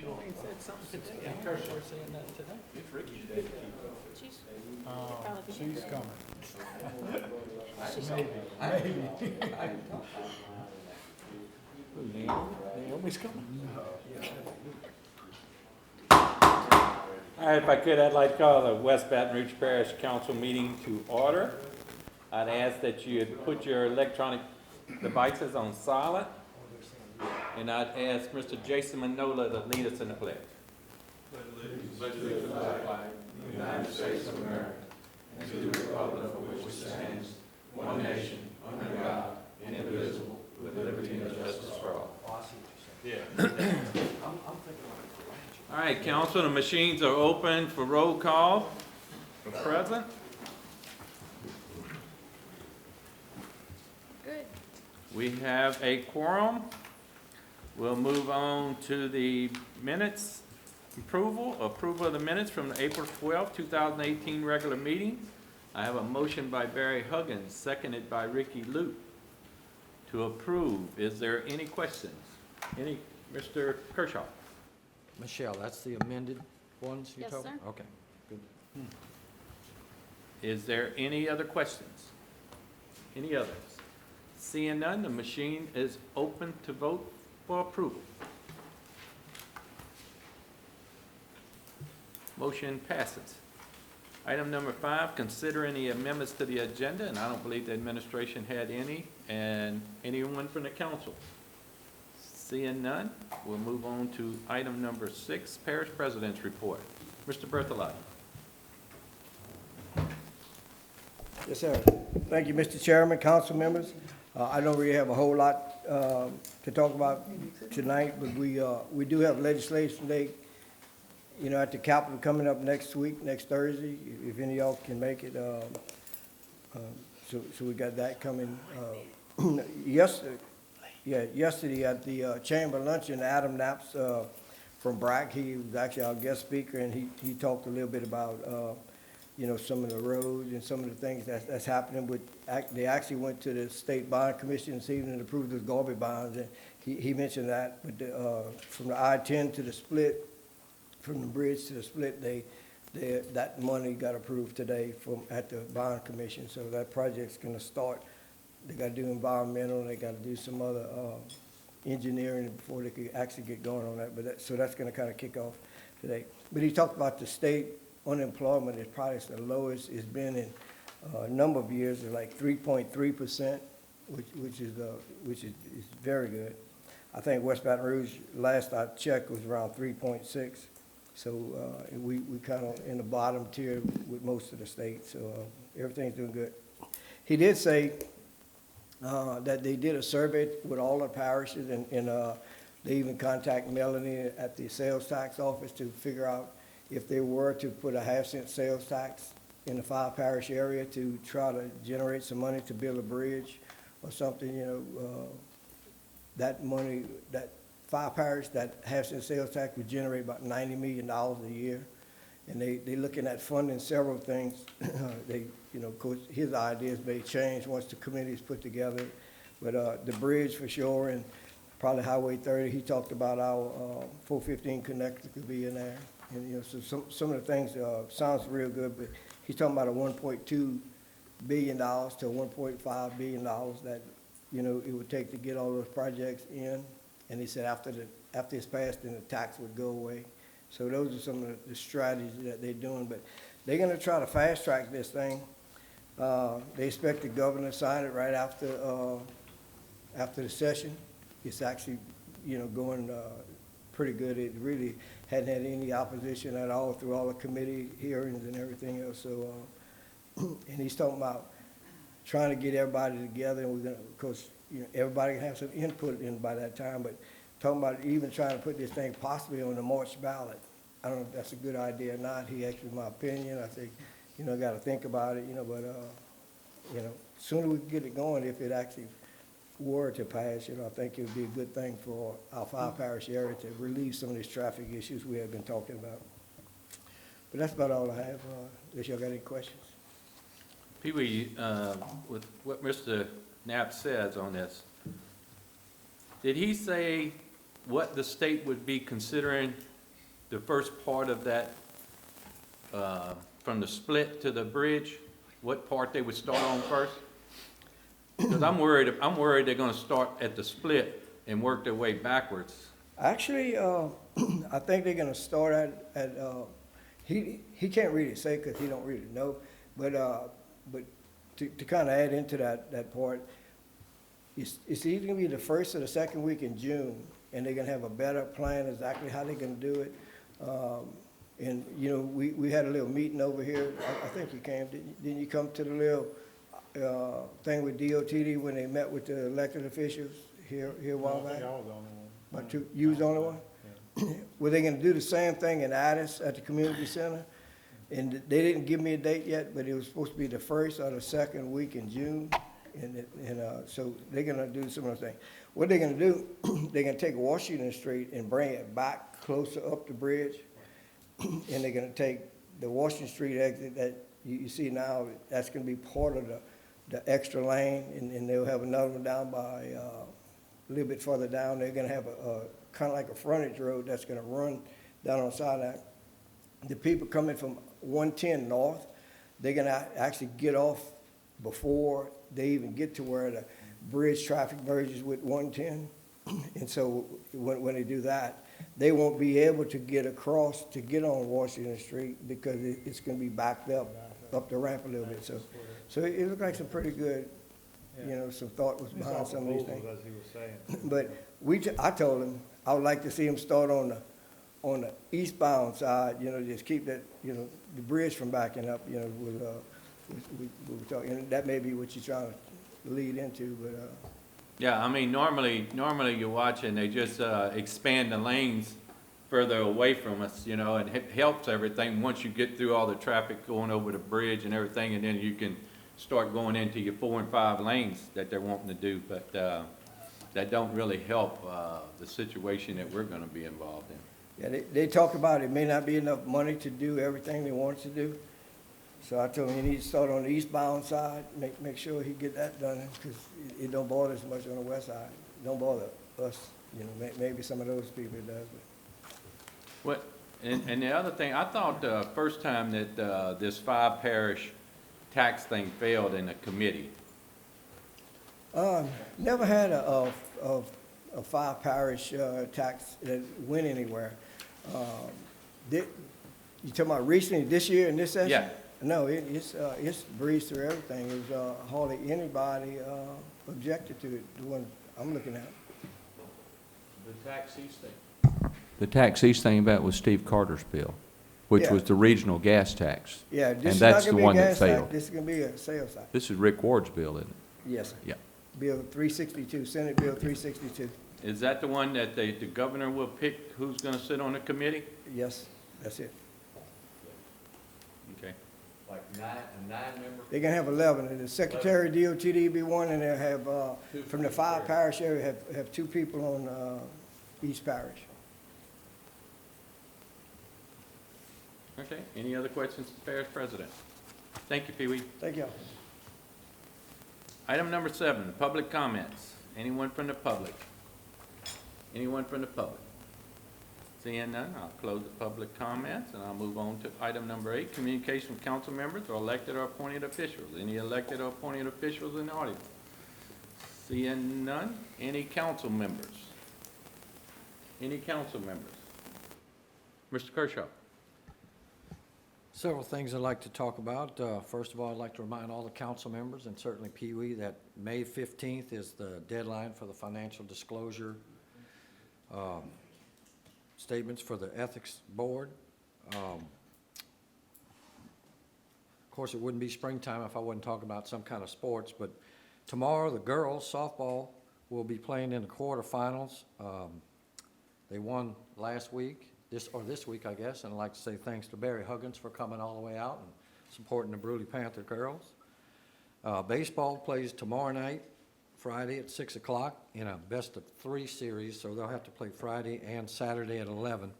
He said something today. I remember her saying that today. It's Ricky today. She's She's coming. Naomi's coming. All right, if I could, I'd like to call the West Baton Rouge Parish Council meeting to order. I'd ask that you put your electronic devices on silent. And I'd ask Mr. Jason Manola to lead us in the pledge. All right, council, the machines are open for roll call for present. good. We have a quorum. We'll move on to the minutes approval of the minutes from the April 12th, 2018 regular meeting. I have a motion by Barry Huggins, seconded by Ricky Luke to approve. Is there any questions? Mr. Kershaw? Michelle, that's the amended ones you're Yes, talking? sir. Okay, good. Is there any other questions? Any others? Seeing none, the machine is open to vote for approval. Motion passes. Item number 5, consider any amendments to the agenda, and I don't believe the administration had any, and anyone from the council? Seeing none, we'll move on to item number 6, Parish President's Report. Mr. Bertolotti. Yes, sir. Thank you, Mr. Chairman, council members. I don't really have a whole lot to talk about tonight, but we do have legislation day, at the Capitol coming up next week, next Thursday, if any of y'all can make it. So we got that coming. Yesterday at the chamber luncheon, Adam Knaps from BRAC, he was actually our guest speaker, and he talked a little bit about some of the roads and some of the things that's happening with, they actually went to the State Bond Commission this evening and approved those garbage bonds, and he mentioned that, but from the I-10 to the split, from the bridge to the split, that money got approved today at the Bond Commission, so that project's gonna start. They gotta do environmental, they gotta do some other engineering before they could actually get going on that, so that's gonna kinda kick off today. But he talked about the state unemployment is probably the lowest it's been in a number of years. It's like 3.3%, which is very good. I think West Baton Rouge, last I checked, was around 3.6. So we kind of in the bottom tier with most of the states. So everything's doing good. He did say that they did a survey with all the parishes, and they even contacted Melanie at the sales tax office to figure out if they were to put a half-cent sales tax in the 5 parish area to try to generate some money to build a bridge or something, that money, that 5 parish, that half-cent sales tax would generate about $90 million a year. And they're looking at funding several things. Of course, his ideas may change once the committee's put together. But the bridge for sure, and probably Highway 30, he talked about our 415 connector could be in there. And, so some of the things sounds real good, but he's talking about a $1.2 billion to $1.5 billion that, it would take to get all those projects in. And he said after it's passed, then the tax would go away. So those are some of the strategies that they're doing, but they're gonna try to fast track this thing. They expect the governor to sign it right after the session. It's actually, going pretty good. It really hadn't had any opposition at all through all the committee hearings and everything else. So, and he's talking about trying to get everybody together, and we're gonna, of course, everybody can have some input in by that time, but talking about even trying to put this thing possibly on the March ballot. I don't know if that's a good idea or not. He asked me my opinion. I think, got to think about it, but, sooner we can get it going, if it actually were to pass, I think it would be a good thing for our 5 parish area to relieve some of these traffic issues we have been talking about. But that's about all I have. Unless y'all got any questions. Pee Wee, with what Mr. Knapp says on this, did he say what the state would be considering the first part of that, from the split to the bridge, what part they would start on first? Because I'm worried they're gonna start at the split and work their way backwards. Actually, I think they're gonna start he can't really say because he don't really know, but to kind of add into that part, it's either gonna be the first or the second week in June, and they're gonna have a better plan exactly how they're gonna do it. And, you know, we had a little meeting over here, I think you came, didn't you come to the little thing with DOTD when they met with the elected officials here a while back? I was the only one. About two, you was the only one? Well, they're gonna do the same thing in Addis at the community center. And they didn't give me a date yet, but it was supposed to be the first or the second week in June. So they're gonna do similar thing. What they're gonna do, they're gonna take Washington Street and bring it back closer up the bridge. And they're gonna take the Washington Street exit that you see now, that's gonna be part of the extra lane. And they'll have another one down by, a little bit further down. They're gonna have a kind of like a frontage road that's gonna run down on the side of that. The people coming from 110 north, they're gonna actually get off before they even get to where the bridge traffic merges with 110. And so when they do that, they won't be able to get across to get on Washington Street because it's gonna be backed up the ramp a little bit. So it looked like some pretty good, you know, some thought was behind some of these things. As he was saying. But I told him, I would like to see him start on the eastbound side, you know, just keep that, you know, the bridge from backing up, you know, we were talking, and that may be what you're trying to lead into, but, Yeah, I mean, normally you watch and they just expand the lanes further away from us, you know, and it helps everything once you get through all the traffic going over the bridge and everything, and then you can start going into your 4 and 5 lanes that they're wanting to do, but that don't really help the situation that we're gonna be involved in. yeah, they talk about it may not be enough money to do everything they want to do. So I told him he needs to start on the eastbound side, make sure he get that done, because it don't bother us much on the west side. It don't bother us, you know, maybe some of those people it does, but. What, and the other thing, I thought the first time that this 5 parish tax thing failed in the committee. Never had a 5 parish tax that went anywhere. You talking about recently, this year and this session? Yeah. No, it's breezed through everything. It was hardly anybody objected to it, the one I'm looking at. The tax east thing. The tax he's thinking about was Steve Carter's bill, which Yeah. was the regional gas tax. Yeah, And this is not that's the gonna be a one that gas tax, failed. this is gonna be a sales tax. This is Rick Ward's bill, isn't it? Yes, sir. Yeah. Bill 362, Senate Bill 362. Is that the one that the governor will pick who's gonna sit on the committee? Yes, that's it. Okay. Like a 9-member? They're gonna have 11, and the Secretary of DOTD be one, and they'll have, from the 5 parish area, have 2 people on, East Parish. Okay, any other questions, Parish President? Thank you, Pee-wee. Thank y'all. Item number 7, public comments. Anyone from the public? Anyone from the public? Seeing none, I'll close the public comments, and I'll move on to item number 8, communication from council members or elected or appointed officials. Any elected or appointed officials in the audience? Seeing none, any council members? Any council members? Mr. Kershaw? Several things I'd like to talk about. First of all, I'd like to remind all the council members, and certainly Pee Wee, that May 15th is the deadline for the financial disclosure statements for the Ethics Board. Of course, it wouldn't be springtime if I wasn't talking about some kind of sports, but tomorrow, the girls softball will be playing in the quarterfinals. They won last week. This week, I guess, and I'd like to say thanks to Barry Huggins for coming all the way out and supporting the Bruley Panther girls. Baseball plays tomorrow night, Friday at 6 o'clock in a best-of-3 series, so they'll have to play Friday and Saturday at 11.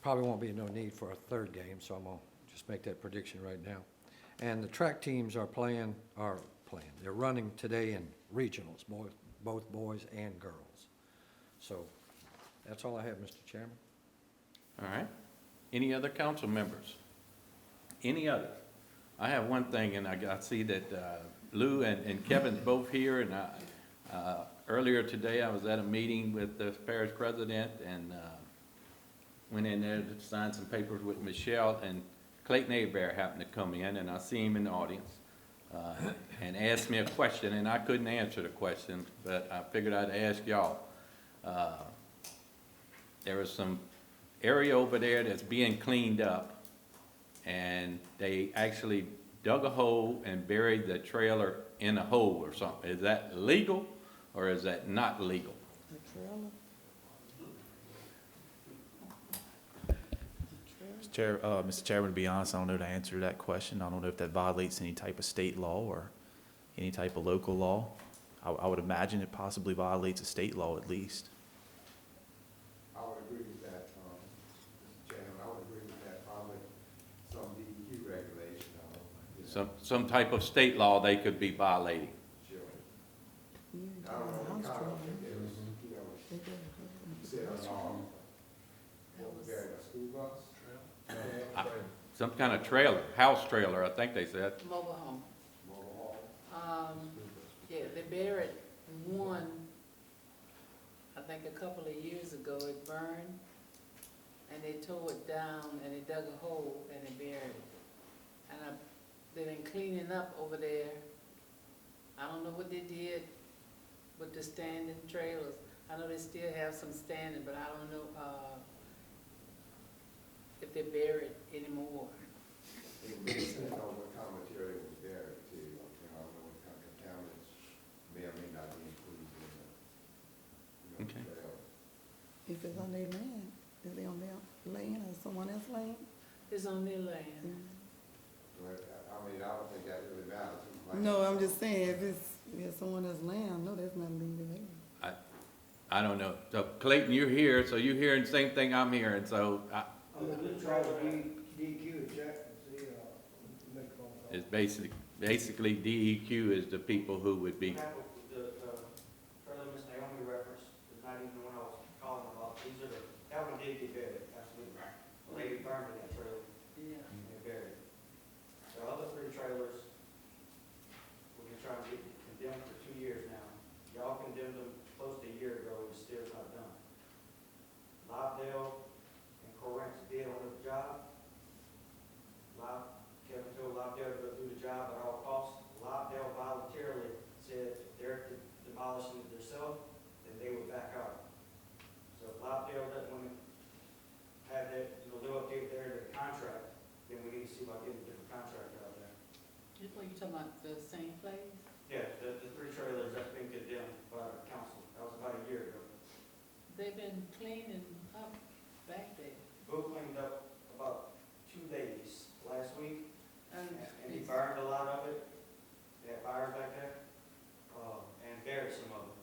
Probably won't be no need for a third game, so I'm going to just make that prediction right now. And the track teams are they're running today in regionals, both boys and girls. So that's all I have, Mr. Chairman. All right. Any other council members? Any other? I have one thing, and I see that Lou and Kevin's both here, and earlier today, I was at a meeting with the parish president and went in there to sign some papers with Michelle, and Clayton Abear happened to come in, and I see him in the audience, and asked me a question, and I couldn't answer the question, but I figured I'd ask y'all. There was some area over there that's being cleaned up, and they actually dug a hole and buried the trailer in a hole or something. Is that legal or is that not legal? Mr. Chairman, to be honest, I don't know the answer to that question. I don't know if that violates any type of state law or any type of local law. I would imagine it possibly violates a state law at least. I would agree with that, Mr. Chairman, I would agree with that, probably some DEQ regulation, you know. Some type of state law they could be violating. Sure. I don't know what kind of, it was, you know, you said, buried a school bus? Some kind of trailer, house trailer, I think they said. Mobile home. Mobile home? Yeah, they buried one, I think a couple of years ago, it burned, and they tore it down, and they dug a hole, and they buried it. And they've been cleaning up over there. I don't know what they did with the standing trailers. I know they still have some standing, but I don't know, if they're buried anymore. It really depends on what kind of material was buried too, you know, I don't know what kind of contaminants may or may not be included in the, you know, Okay. trail. If it's on their land, is they on their land or someone else's land? It's on their land. But, I mean, I don't think that really matters. Like- No, I'm just saying, if it's someone else's land, no, that's not legal there. I don't know. So Clayton, you're here, so you're hearing the same thing I'm hearing, so I'm gonna try to DEQ check and see, make a phone call. it's basically DEQ is the people who would be, The trailer Miss Naomi referenced is not even the one I was calling about. These are that one did get buried, absolutely. The lady burned in that trailer Yeah. and they buried. The other three trailers, we've been trying to get condemned for 2 years now. Y'all condemned them close to a year ago, and it's still not done. Lobdell and Corinth did on the job. Kevin told Lobdell to go do the job at all costs. Lobdell voluntarily said if they're demolishing it themselves, then they would back out. So if Lobdell doesn't want to have that, live up to their contract, then we need to see about getting a different contractor out there. You talking about the same place? Yeah, the three trailers that's been condemned by the council, that was about a year ago. They've been cleaning up back there. Bill cleaned up about 2 days last week, And and he burned a lot of it. They had fires back there, and buried some of it.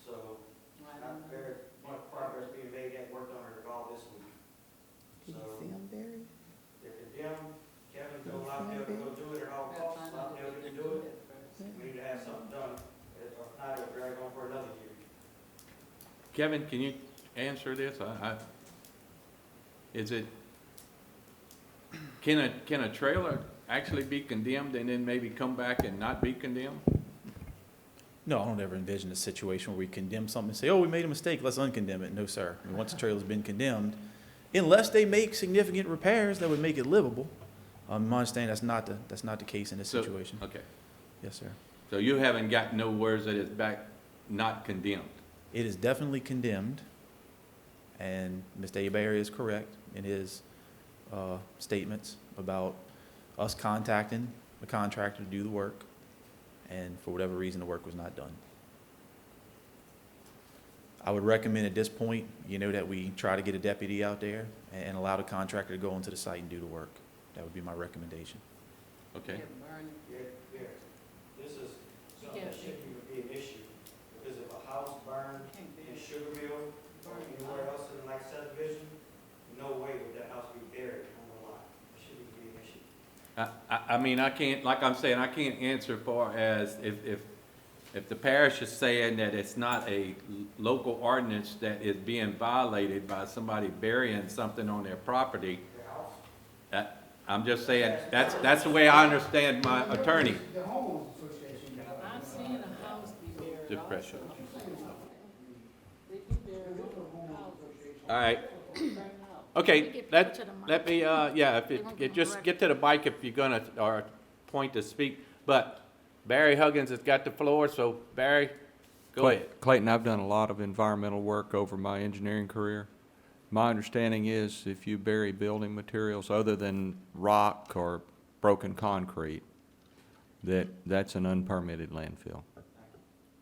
So, I don't not know. very much progress being made, that worked on it all this week. Did you So, see them buried? they're condemned, Kevin told Yes, Lobdell to ma'am. go do it at all Gotta costs, find out if Lobdell they didn't can do it. that first. We need to have something done, if not, it'll drag on for another year. Kevin, can you answer this? Is it, can a trailer actually be condemned and then maybe come back and not be condemned? No, I don't ever envision a situation where we condemn something and say, oh, we made a mistake, let's uncondemn it. No, sir. I mean, once the trailer's been condemned, unless they make significant repairs that would make it livable, my understanding that's not the case in this So- situation. Okay, Yes, sir. so you haven't got no words that it's back not condemned? It is definitely condemned, and Mr. Abear is correct in his statements about us contacting the contractor to do the work, and for whatever reason, the work was not done. I would recommend at this point, that we try to get a deputy out there and allow the contractor to go onto the site and do the work. That would be my recommendation. Okay, Yeah, burn it. Yeah, this is something Yeah. that shouldn't even be an issue, because if a house burned Can't be. in Sugar Mill or anywhere else in the subdivision, no way would that house be buried on the lot. It shouldn't even be an issue. I mean, I can't, like I'm saying, I can't answer far as if if the parish is saying that it's not a local ordinance that is being violated by somebody burying something on their property, I'm just saying, that's the way I understand my attorney. I've seen a house be buried also. Depression. They do bury houses. All right, Burn out. okay, let me, yeah, if it, just get to the mic if you're gonna, or point to speak. But Barry Huggins has got the floor, so Barry, go ahead. Clayton, I've done a lot of environmental work over my engineering career. My understanding is if you bury building materials other than rock or broken concrete, that's an unpermitted landfill.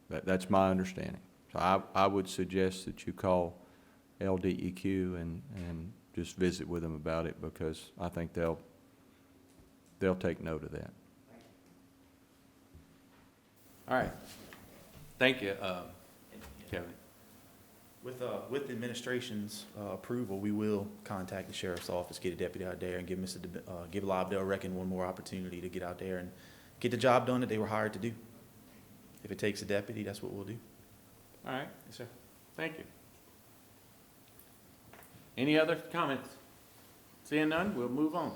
That's my understanding. So I would suggest that you call LDEQ and just visit with them about it, because I think they'll take note of that. All right, thank you, Kevin. With the administration's approval, we will contact the sheriff's office, get a deputy out there, and give give Lobdell Reckon one more opportunity to get out there and get the job done that they were hired to do. If it takes a deputy, that's what we'll do. All right, Yes, sir. thank you. Any other comments? Seeing none, we'll move on.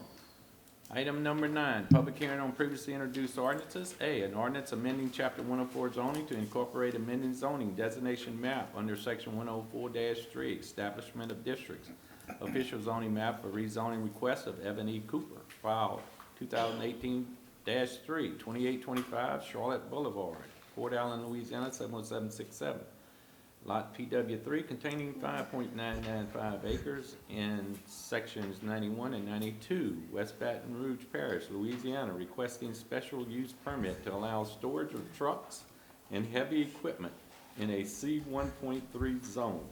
Item number 9, public hearing on previously introduced ordinances. A, an ordinance amending chapter 104 zoning to incorporate amending zoning designation map under section 104-3, establishment of districts. Official zoning map for rezoning request of Evan E. Cooper, file 2018-3, 2825 Charlotte Boulevard, Port Allen, Louisiana, 71767. Lot PW3 containing 5.995 acres in sections 91 and 92, West Baton Rouge Parish, Louisiana, requesting special use permit to allow storage of trucks and heavy equipment in a C1.3 zone.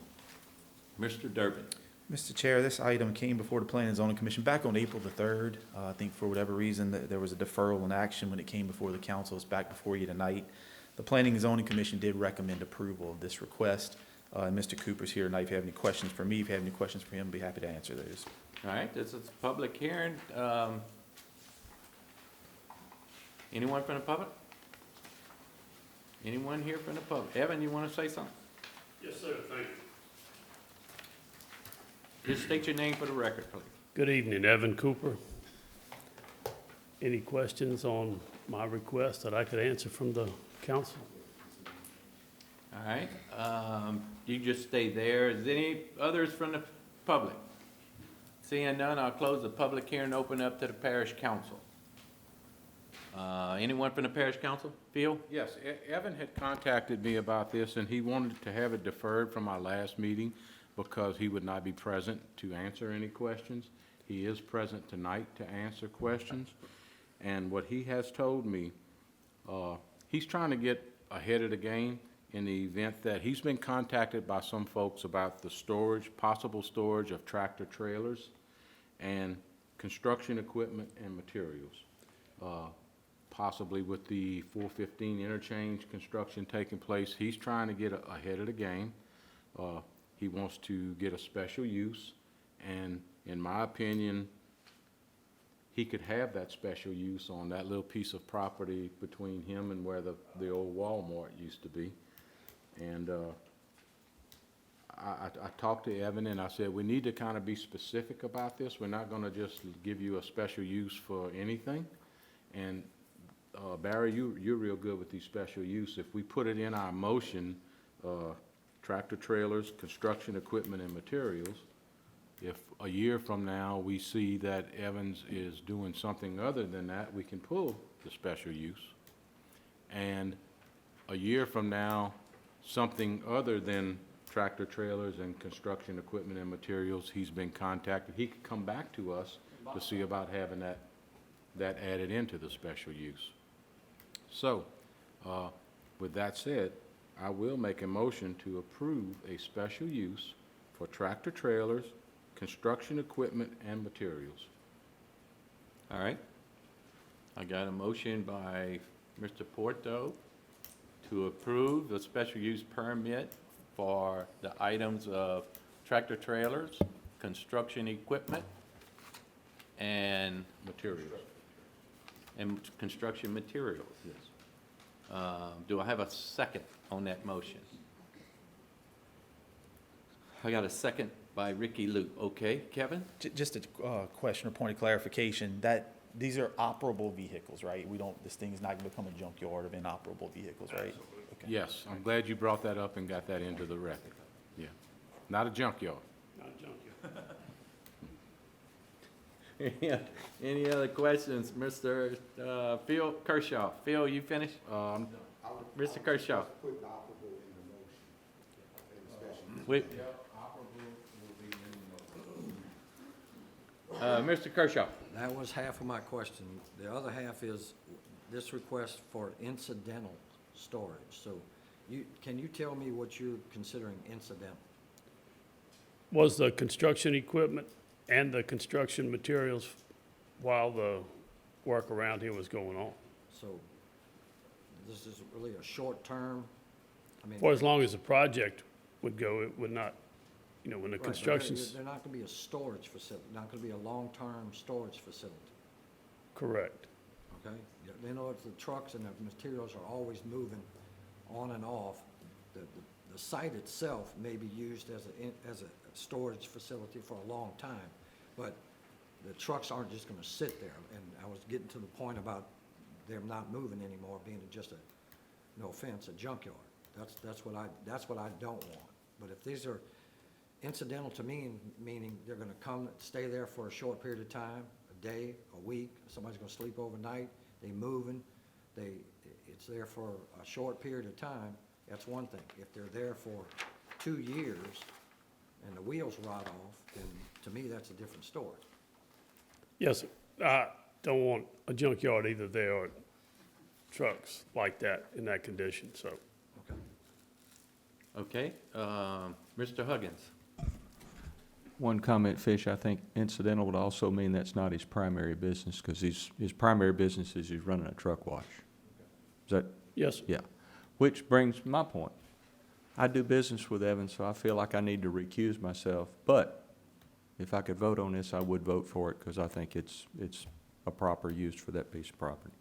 Mr. Durbin. Mr. Chair, this item came before the Planning and Zoning Commission back on April the 3rd. I think for whatever reason, there was a deferral in action when it came before the council. It's back before you tonight. The Planning and Zoning Commission did recommend approval of this request. And Mr. Cooper's here tonight. If you have any questions for me, if you have any questions for him, I'd be happy to answer those. All right, this is a public hearing. Anyone from the public? Anyone here from the public? Evan, you want to say something? Yes, sir, thank you. Just state your name for the record, please. Good evening, Evan Cooper. Any questions on my request that I could answer from the council? All right, you just stay there. Is any others from the public? Seeing none, I'll close the public hearing, open up to the parish council. Anyone from the parish council? Phil? Yes, Evan had contacted me about this, and he wanted to have it deferred from our last meeting because he would not be present to answer any questions. He is present tonight to answer questions, and what he has told me, he's trying to get ahead of the game in the event that he's been contacted by some folks about the storage, possible storage of tractor trailers and construction equipment and materials. Possibly with the 415 interchange construction taking place, he's trying to get ahead of the game. He wants to get a special use, and in my opinion, he could have that special use on that little piece of property between him and where the old Walmart used to be. And I talked to Evan and I said, we need to kind of be specific about this. We're not going to just give you a special use for anything. And Barry, you're real good with these special use. If we put it in our motion, tractor trailers, construction equipment and materials, if a year from now we see that Evans is doing something other than that, we can pull the special use. And a year from now, something other than tractor trailers and construction equipment and materials, he's been contacted, he could come back to us to see about having that added into the special use. So, with that said, I will make a motion to approve a special use for tractor trailers, construction equipment, and materials. All right. I got a motion by Mr. Porto to approve the special use permit for the items of tractor trailers, construction equipment, and Materials. construction materials, yes. Do I have a second on that motion? I got a second by Ricky Luke. Okay, Kevin? Just a question or point of clarification, that these are operable vehicles, right? This thing is not gonna become a junkyard of inoperable vehicles, right? Okay. Yes, I'm glad you brought that up and got that into the record. Yeah, not a junkyard. Not junkyard. Any other questions, Mr. Phil Kershaw? Phil, you finished? Mr. Kershaw? Put operable in the motion, in the special. Wait, Mr. Kershaw? That was half of my question. The other half is this request for incidental storage. So can you tell me what you're considering incidental? Was the construction equipment and the construction materials while the work around here was going on. So this is really a short term, I mean. For as long as the project would go, it would not, when the Right, but construction's they're not gonna be a storage facility, not gonna be a long-term storage facility, correct. okay? You know, if the trucks and the materials are always moving on and off, the site itself may be used as a storage facility for a long time, but the trucks aren't just gonna sit there. And I was getting to the point about them not moving anymore, being just no offense, a junkyard. That's what I don't want. But if these are incidental to me, meaning they're gonna come, stay there for a short period of time, a day, a week, somebody's gonna sleep overnight, they moving, it's there for a short period of time, that's one thing. If they're there for 2 years and the wheels rot off, then to me, that's a different story. Yes, I don't want a junkyard either there or trucks like that in that condition, so. Okay. Okay, Mr. Huggins? One comment, Fish, I think incidental would also mean that's not his primary business, because his primary business is he's running a truck wash. Is that, Yes, yeah. Which brings my point. I do business with Evans, so I feel like I need to recuse myself, but if I could vote on this, I would vote for it, because I think it's a proper use for that piece of property.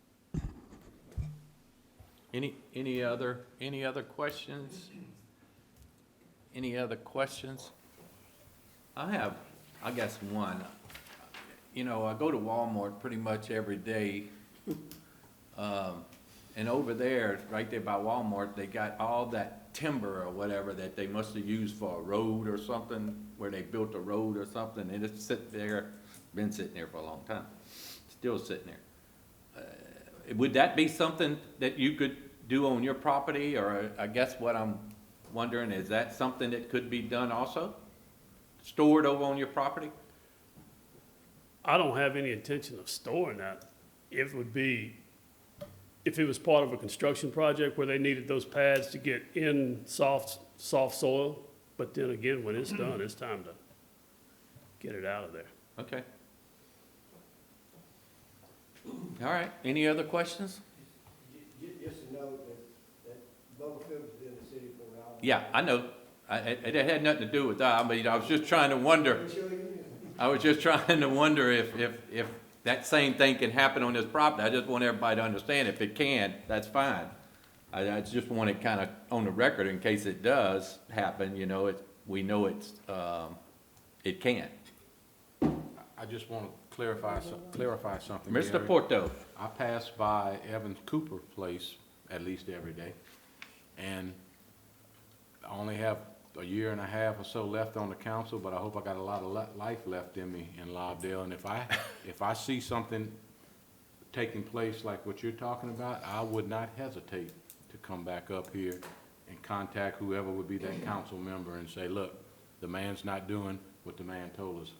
Any other questions? Any other questions? I have, I guess, one. I go to Walmart pretty much every day. And over there, right there by Walmart, they got all that timber or whatever that they must have used for a road or something, where they built a road or something, and it's sitting there, been sitting there for a long time, still sitting there. Would that be something that you could do on your property, or I guess what I'm wondering, is that something that could be done also? Stored over on your property? I don't have any intention of storing that. If it was part of a construction project where they needed those pads to get in soft soil, but then again, when it's done, it's time to get it out of there. Okay. All right, any other questions? Just to note that Bubba Phillips is in the city for an hour. Yeah, I know. It had nothing to do with that. I mean, I was just trying to wonder. I was just trying to wonder if that same thing can happen on this property. I just want everybody to understand, if it can, that's fine. I just want it kind of on the record in case it does happen, we know it can. I just want to clarify something. Mr. Gary. Porto? I pass by Evans Cooper Place at least every day, and I only have a year and a half or so left on the council, but I hope I got a lot of life left in me in Lobdell, and if I see something taking place like what you're talking about, I would not hesitate to come back up here and contact whoever would be that council member and say, look, the man's not doing what the man told us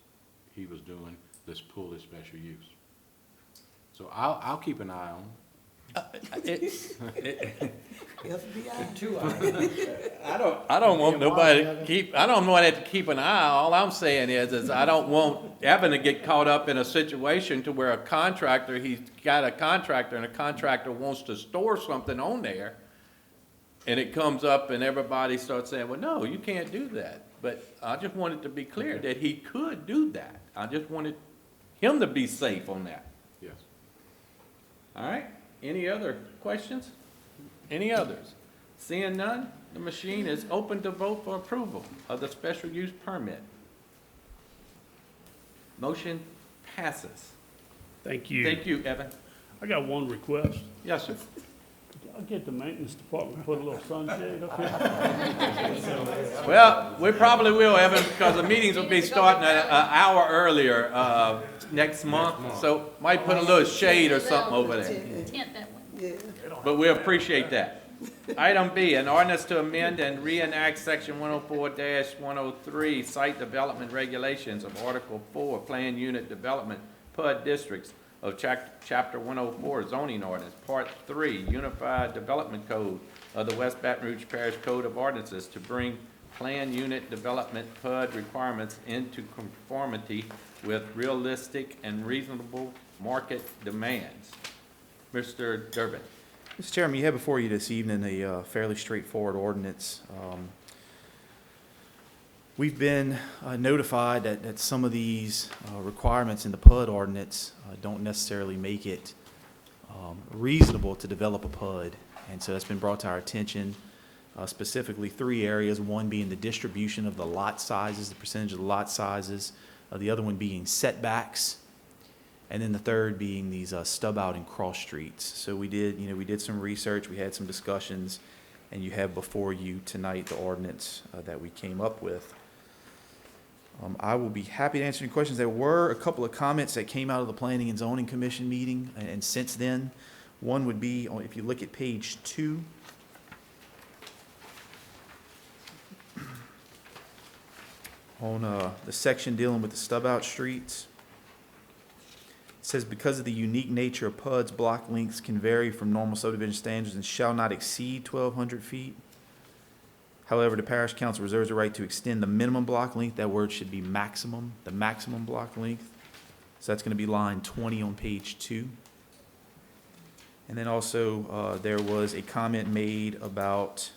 he was doing, let's pull this special use. So I'll keep an eye on it. FBI. I don't want nobody to keep, I don't want to keep an eye. All I'm saying is I don't want Evan to get caught up in a situation to where he's got a contractor and a contractor wants to store something on there, and it comes up and everybody starts saying, well, no, you can't do that. But I just wanted to be clear that he could do that. I just wanted him to be safe on that. Yes. All right? Any other questions? Any others? Seeing none, the machine is open to vote for approval of the special use permit. Motion passes. Thank you. Thank you, Evan. I got one request. Yes, sir. I'll get the maintenance department, to put a little sunshade up here. Well, we probably will, Evan, because the meetings will be starting an hour earlier next month, so might put a little shade or something over there. Yeah. But we appreciate that. Item B, an ordinance to amend and reenact section 104-103 site development regulations of Article 4 Plan Unit Development PUD Districts of Chapter 104 zoning ordinance, Part 3 Unified Development Code of the West Baton Rouge Parish Code of Ordinances to bring plan unit development PUD requirements into conformity with realistic and reasonable market demands. Mr. Durbin. Mr. Chairman, you have before you this evening a fairly straightforward ordinance. We've been notified that some of these requirements in the PUD ordinance don't necessarily make it reasonable to develop a PUD. And so it's been brought to our attention, specifically 3 areas, one being the distribution of the lot sizes, the percentage of the lot sizes, the other one being setbacks, and then the third being these stub out and cross streets. So we did some research, we had some discussions, and you have before you tonight the ordinance that we came up with. I will be happy to answer any questions. There were a couple of comments that came out of the Planning and Zoning Commission meeting, and since then, one would be, if you look at page 2, on the section dealing with the stub out streets. It says, because of the unique nature of PUDs, block lengths can vary from normal subdivision standards and shall not exceed 1,200 feet. However, the parish council reserves the right to extend the minimum block length. That word should be maximum, the maximum block length. So that's going to be line 20 on page 2. And then also, there was a comment made about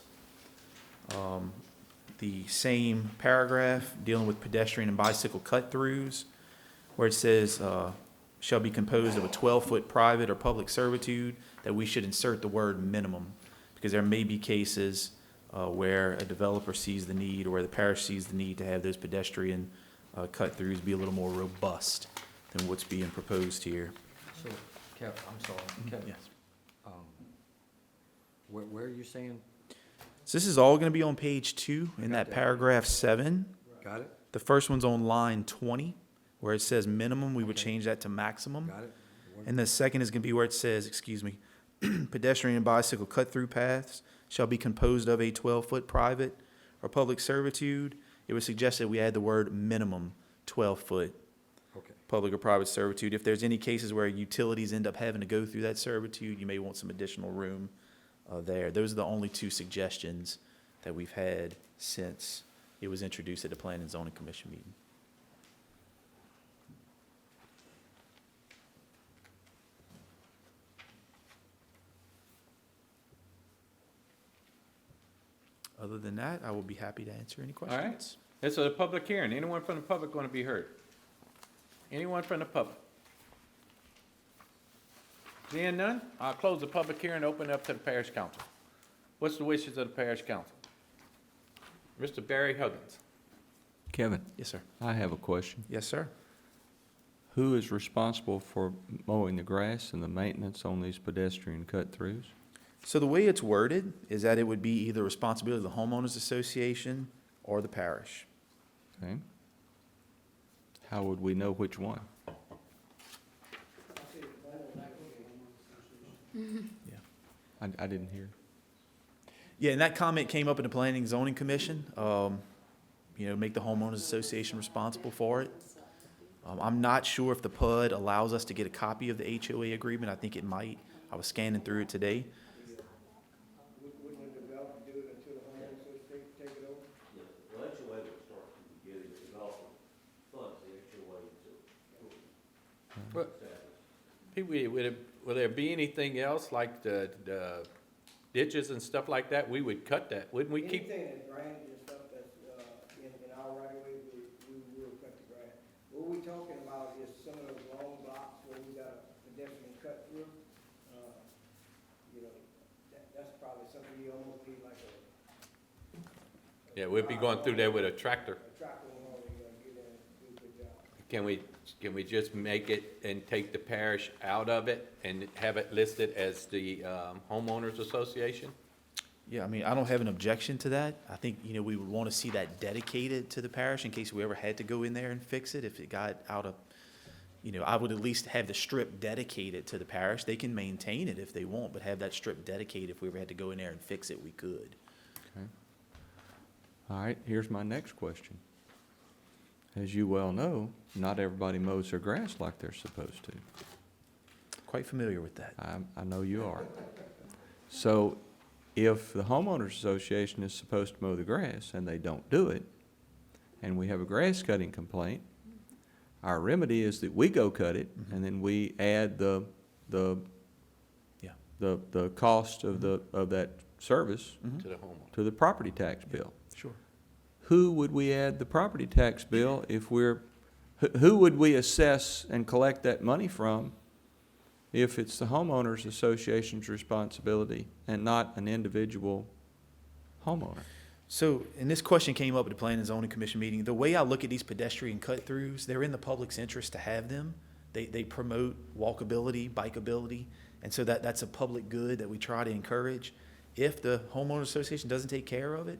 the same paragraph dealing with pedestrian and bicycle cut-throughs, where it says, shall be composed of a 12-foot private or public servitude, that we should insert the word minimum, because there may be cases where a developer sees the need, or where the parish sees the need to have those pedestrian cut-throughs be a little more robust than what's being proposed here. So, Kev, I'm sorry, Kevin. Yes. Where are you saying? So this is all going to be on page 2 in got that that. paragraph 7. Got it? The first one's on line 20, where it says minimum. We would Okay. change that to maximum. Got it? And the second is going to be where it says, pedestrian and bicycle cut-through paths shall be composed of a 12-foot private or public servitude. It was suggested we add the word minimum 12-foot Okay. public or private servitude. If there's any cases where utilities end up having to go through that servitude, you may want some additional room there. Those are the only 2 suggestions that we've had since it was introduced at the Planning and Zoning Commission meeting. Other than that, I will be happy to answer any All right. questions. This is a public hearing. Anyone from the public going to be heard? Anyone from the public? Seeing none, I'll close the public hearing and open it up to the parish council. What's the wishes of the parish council? Mr. Barry Huggins. Kevin, Yes, sir. I have a question. Yes, sir. Who is responsible for mowing the grass and the maintenance on these pedestrian cut-throughs? So the way it's worded is that it would be either responsibility of the homeowners association or the parish. Okay? How would we know which one? Yeah. I didn't hear. Yeah, and that comment came up in the Planning and Zoning Commission, make the homeowners association responsible for it. I'm not sure if the PUD allows us to get a copy of the HOA agreement. I think it might. I was scanning through it today. Wouldn't the developer do it until the homeowners association take it over? Well, HOA would start getting the development funds, the HOA to. Will there be anything else like the ditches and stuff like that? We would cut that, wouldn't we keep? Anything that's drainage and stuff that's, in our right of way, we will cut the grass. What we're talking about is some of those long blocks where we got a pedestrian cut through. That's probably almost be like Yeah, we'll be going through there with a tractor. a tractor and all, you gotta get in and do a good job. Can we just make it and take the parish out of it and have it listed as the homeowners association? Yeah, I mean, I don't have an objection to that. I think, you know, we would want to see that dedicated to the parish in case we ever had to go in there and fix it. If it got out of, you know, I would at least have the strip dedicated to the parish. They can maintain it if they want, but have that strip dedicated. If we ever had to go in there and fix it, we could. Okay. All right, here's my next question. As you well know, not everybody mows their grass like they're supposed to. Quite familiar with that. I know you are. So if the homeowners association is supposed to mow the grass and they don't do it, and we have a grass cutting complaint, our remedy is that we go cut it, and then we add the cost of that service To the homeowner. to the property tax bill. Sure. Who would we add the property tax bill if who would we assess and collect that money from if it's the homeowners association's responsibility and not an individual homeowner? So, and this question came up at the Planning and Zoning Commission meeting. The way I look at these pedestrian cut-throughs, they're in the public's interest to have them. They promote walkability, bikeability, and so that's a public good that we try to encourage. If the homeowners association doesn't take care of it,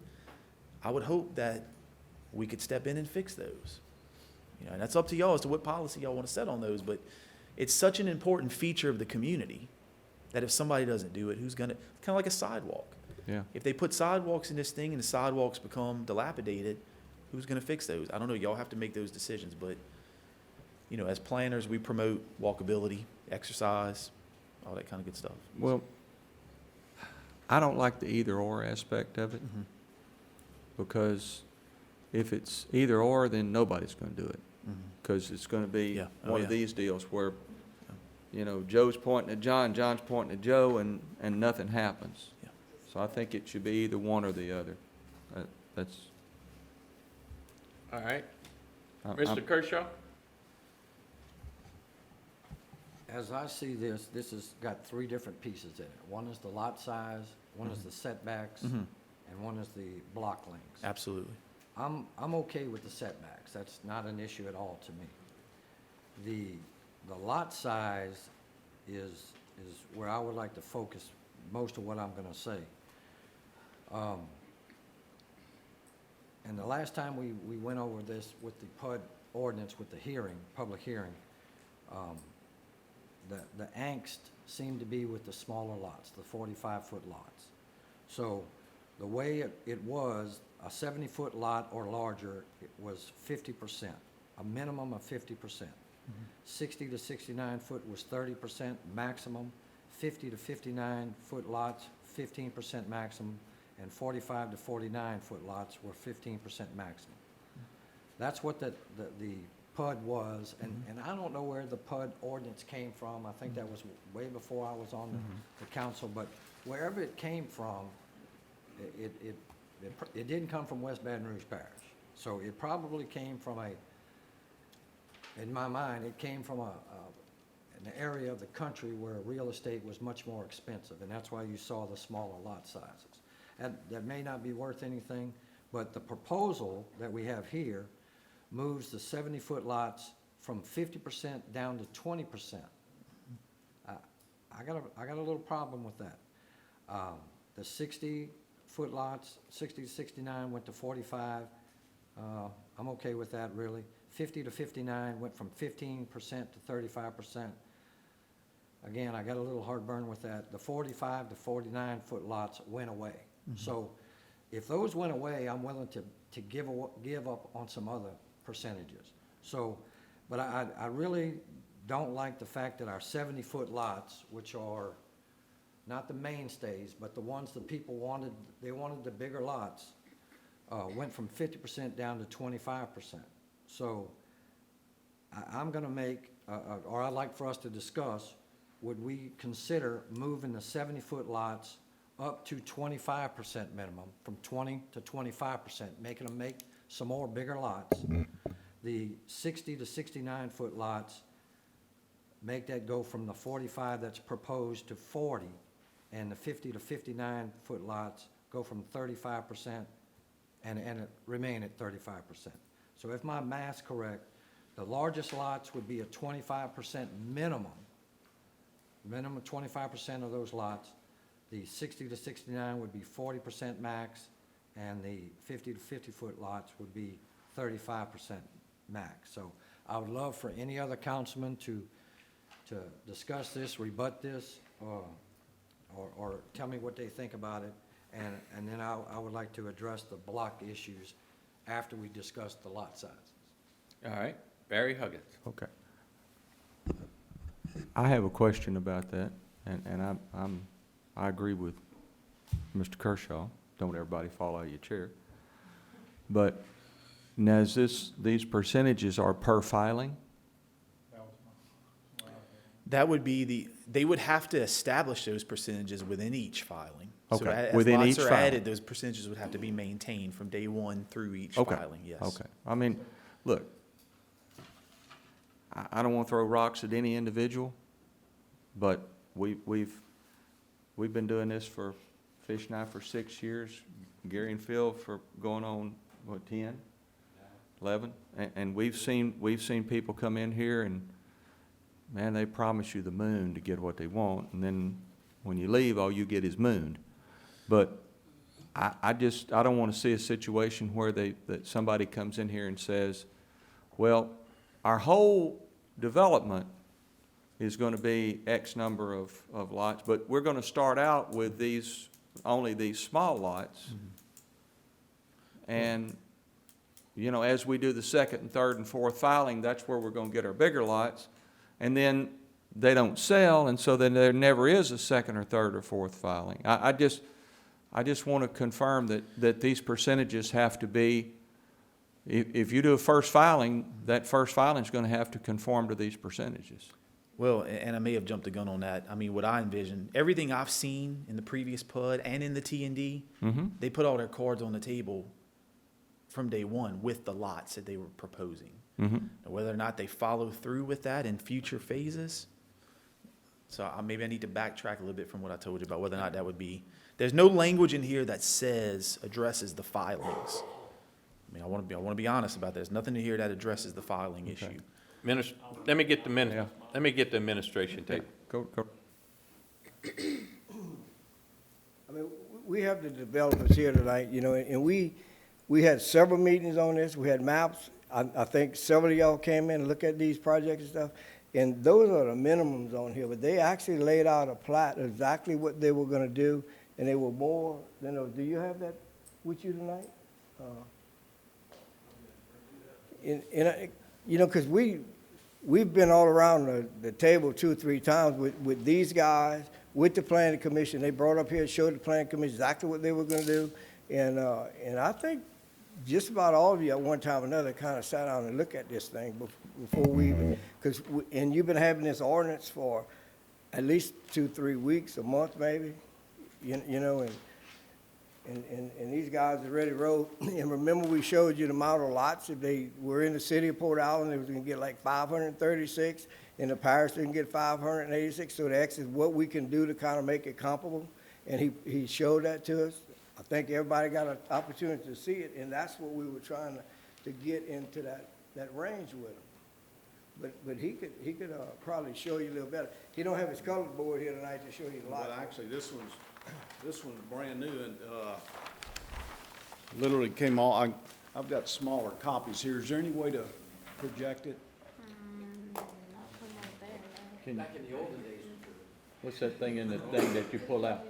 I would hope that we could step in and fix those. You know, and that's up to y'all as to what policy y'all want to set on those, but it's such an important feature of the community that if somebody doesn't do it, who's gonna, kind of like a sidewalk. Yeah. If they put sidewalks in this thing and the sidewalks become dilapidated, who's gonna fix those? I don't know, y'all have to make those decisions, but, you know, as planners, we promote walkability, exercise, all that kind of good stuff. Well, I don't like the either-or aspect of it, Mhm. because if it's either-or, then nobody's gonna do it. Mhm. Because it's gonna be Yeah. Oh, one yeah. of these deals where, you know, Joe's pointing at John, John's pointing at Joe, and nothing happens. Yeah. So I think it should be either one or the other. That's. All right. I'm- Mr. Kershaw? As I see this, this has got three different pieces in it. One is the lot size, one is the setbacks, Mhm. and one is the block lengths. Absolutely. I'm okay with the setbacks. That's not an issue at all to me. The lot size is where I would like to focus most of what I'm gonna say. And the last time we went over this with the PUD ordinance, with the hearing, public hearing, the angst seemed to be with the smaller lots, the 45-foot lots. So the way it was, a 70-foot lot or larger, it was 50%, a minimum of 50%. 60 to 69 foot was 30% maximum, 50 to 59-foot lots, 15% maximum, and 45 to 49-foot lots were 15% maximum. That's what the PUD was, and I don't know where the PUD ordinance came from. I think that was way before I was on the council, but wherever it came from, it didn't come from West Baton Rouge Parish. So it probably came from in my mind, it came from an area of the country where real estate was much more expensive, and that's why you saw the smaller lot sizes. And that may not be worth anything, but the proposal that we have here moves the 70-foot lots from 50% down to 20%. I got a little problem with that. The 60-foot lots, 60 to 69 went to 45. I'm okay with that, really. 50 to 59 went from 15% to 35%. Again, I got a little heartburn with that. The 45 to 49-foot lots went away. So if those went away, I'm willing to give up on some other percentages. So, but I really don't like the fact that our 70-foot lots, which are not the mainstays, but the ones that people wanted, they wanted the bigger lots, went from 50% down to 25%. So I'm gonna make, or I'd like for us to discuss, would we consider moving the 70-foot lots up to 25% minimum, from 20 to 25%, making them make some more bigger lots. The 60 to 69-foot lots, make that go from the 45 that's proposed to 40, and the 50 to 59-foot lots go from 35% and it remain at 35%. So if my math's correct, the largest lots would be a 25% minimum 25% of those lots. The 60 to 69 would be 40% max, and the 50 to 50-foot lots would be 35% max. So I would love for any other councilman to discuss this, rebut this, or tell me what they think about it, and then I would like to address the block issues after we discuss the lot sizes. All right, Barry Huggins. Okay. I have a question about that, and I agree with Mr. Kershaw. Don't everybody fall out of your chair. But now these percentages are per filing? That would be they would have to establish those percentages within each filing. So Okay, as within lots each are filing. added, those percentages would have to be maintained from day one through each Okay, filing, yes. okay. I mean, look, I don't want to throw rocks at any individual, but we've been doing this for Fish and I for 6 years, Gary and Phil for going on, what, 10? 11? And we've seen people come in here and, man, they promise you the moon to get what they want, and then when you leave, all you get is mooned. But I don't want to see a situation where that somebody comes in here and says, well, our whole development is going to be X number of lots, but we're going to start out with only these small lots. And, you know, as we do the second and third and fourth filing, that's where we're going to get our bigger lots. And then they don't sell, and so then there never is a second or third or fourth filing. I just want to confirm that these percentages have to be, if you do a first filing, that first filing is going to have to conform to these percentages. Well, and I may have jumped the gun on that. I mean, what I envision, everything I've seen in the previous PUD and in the T&D, they put all their cards on the table from day one with the lots that they were proposing. Now, whether or not they follow through with that in future phases, so maybe I need to backtrack a little bit from what I told you about whether or not that would be. There's no language in here that addresses the filings. I mean, I want to be honest about that. There's nothing in here that addresses the filing issue. Let me get the administration tape. Go. I mean, we have the developers here tonight, you know, and we had several meetings on this. We had maps. I think several of y'all came in and looked at these projects and stuff. And those are the minimums on here, but they actually laid out a plat of exactly what they were gonna do, and they were more than those. Do you have that with you tonight? You know, because we've been all around the table 2 or 3 times with these guys, with the planning commission. They brought up here and showed the planning commission exactly what they were gonna do. And I think just about all of you at one time or another kind of sat down and looked at this thing before we even, and you've been having this ordinance for at least 2, 3 weeks, a month maybe, you know, and these guys already wrote, and remember we showed you the model lots, if they were in the city of Port Allen, they was gonna get like 536, in the parish they can get 586, so the X is what we can do to kind of make it comparable, and he showed that to us. I think everybody got an opportunity to see it, and that's what we were trying to get into that range with him. But he could probably show you a little better. He don't have his color board here tonight to show you the lot. But actually, this one's brand new and, literally came all, I've got smaller copies here. Is there any way to project it? Back in the olden days. What's that thing in the thing that you pull out?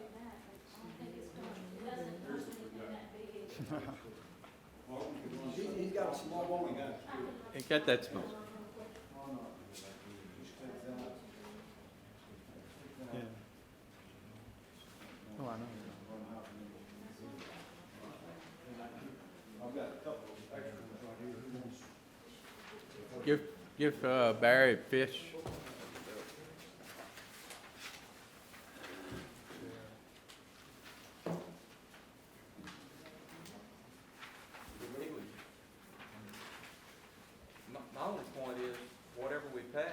He's got a small one. Ain't got that small. Oh, I know. I've got a couple of extra ones right here. Give Barry Fish. My only point is, whatever we pass,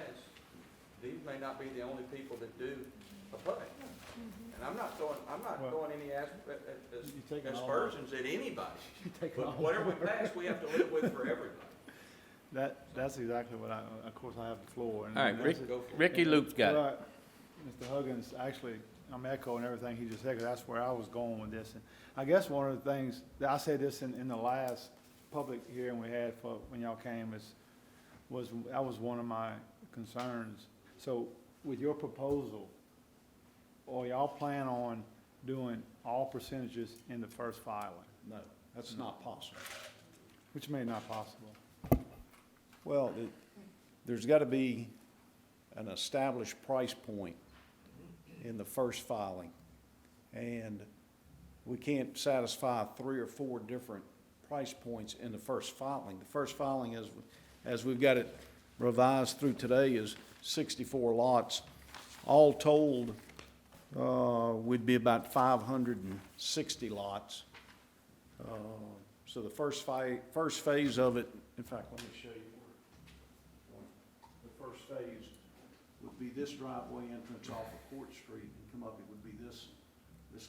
these may not be the only people that do play. And I'm not throwing any You take it all- aspersions at anybody. take it But all whatever we pass, we have to live with for everybody. That's exactly what of course, I have the floor. and All right, that's Rick, Go for it. Ricky Luke's got it. Right. Mr. Huggins, actually, I'm echoing everything he just said, 'cause that's where I was going with this. And I guess one of the things, that I said this in the last public hearing we had for, when y'all came, that was one of my concerns. So with your proposal, or y'all plan on doing all percentages in the first filing? No. That's not possible. Which may not possible. Well, there's got to be an established price point in the first filing. And we can't satisfy 3 or 4 different price points in the first filing. The first filing, as we've got it revised through today, is 64 lots. All told, would be about 560 lots. So the first phase of it, in fact, let me show you where. The first phase would be this driveway entrance off of Court Street and come up, it would be this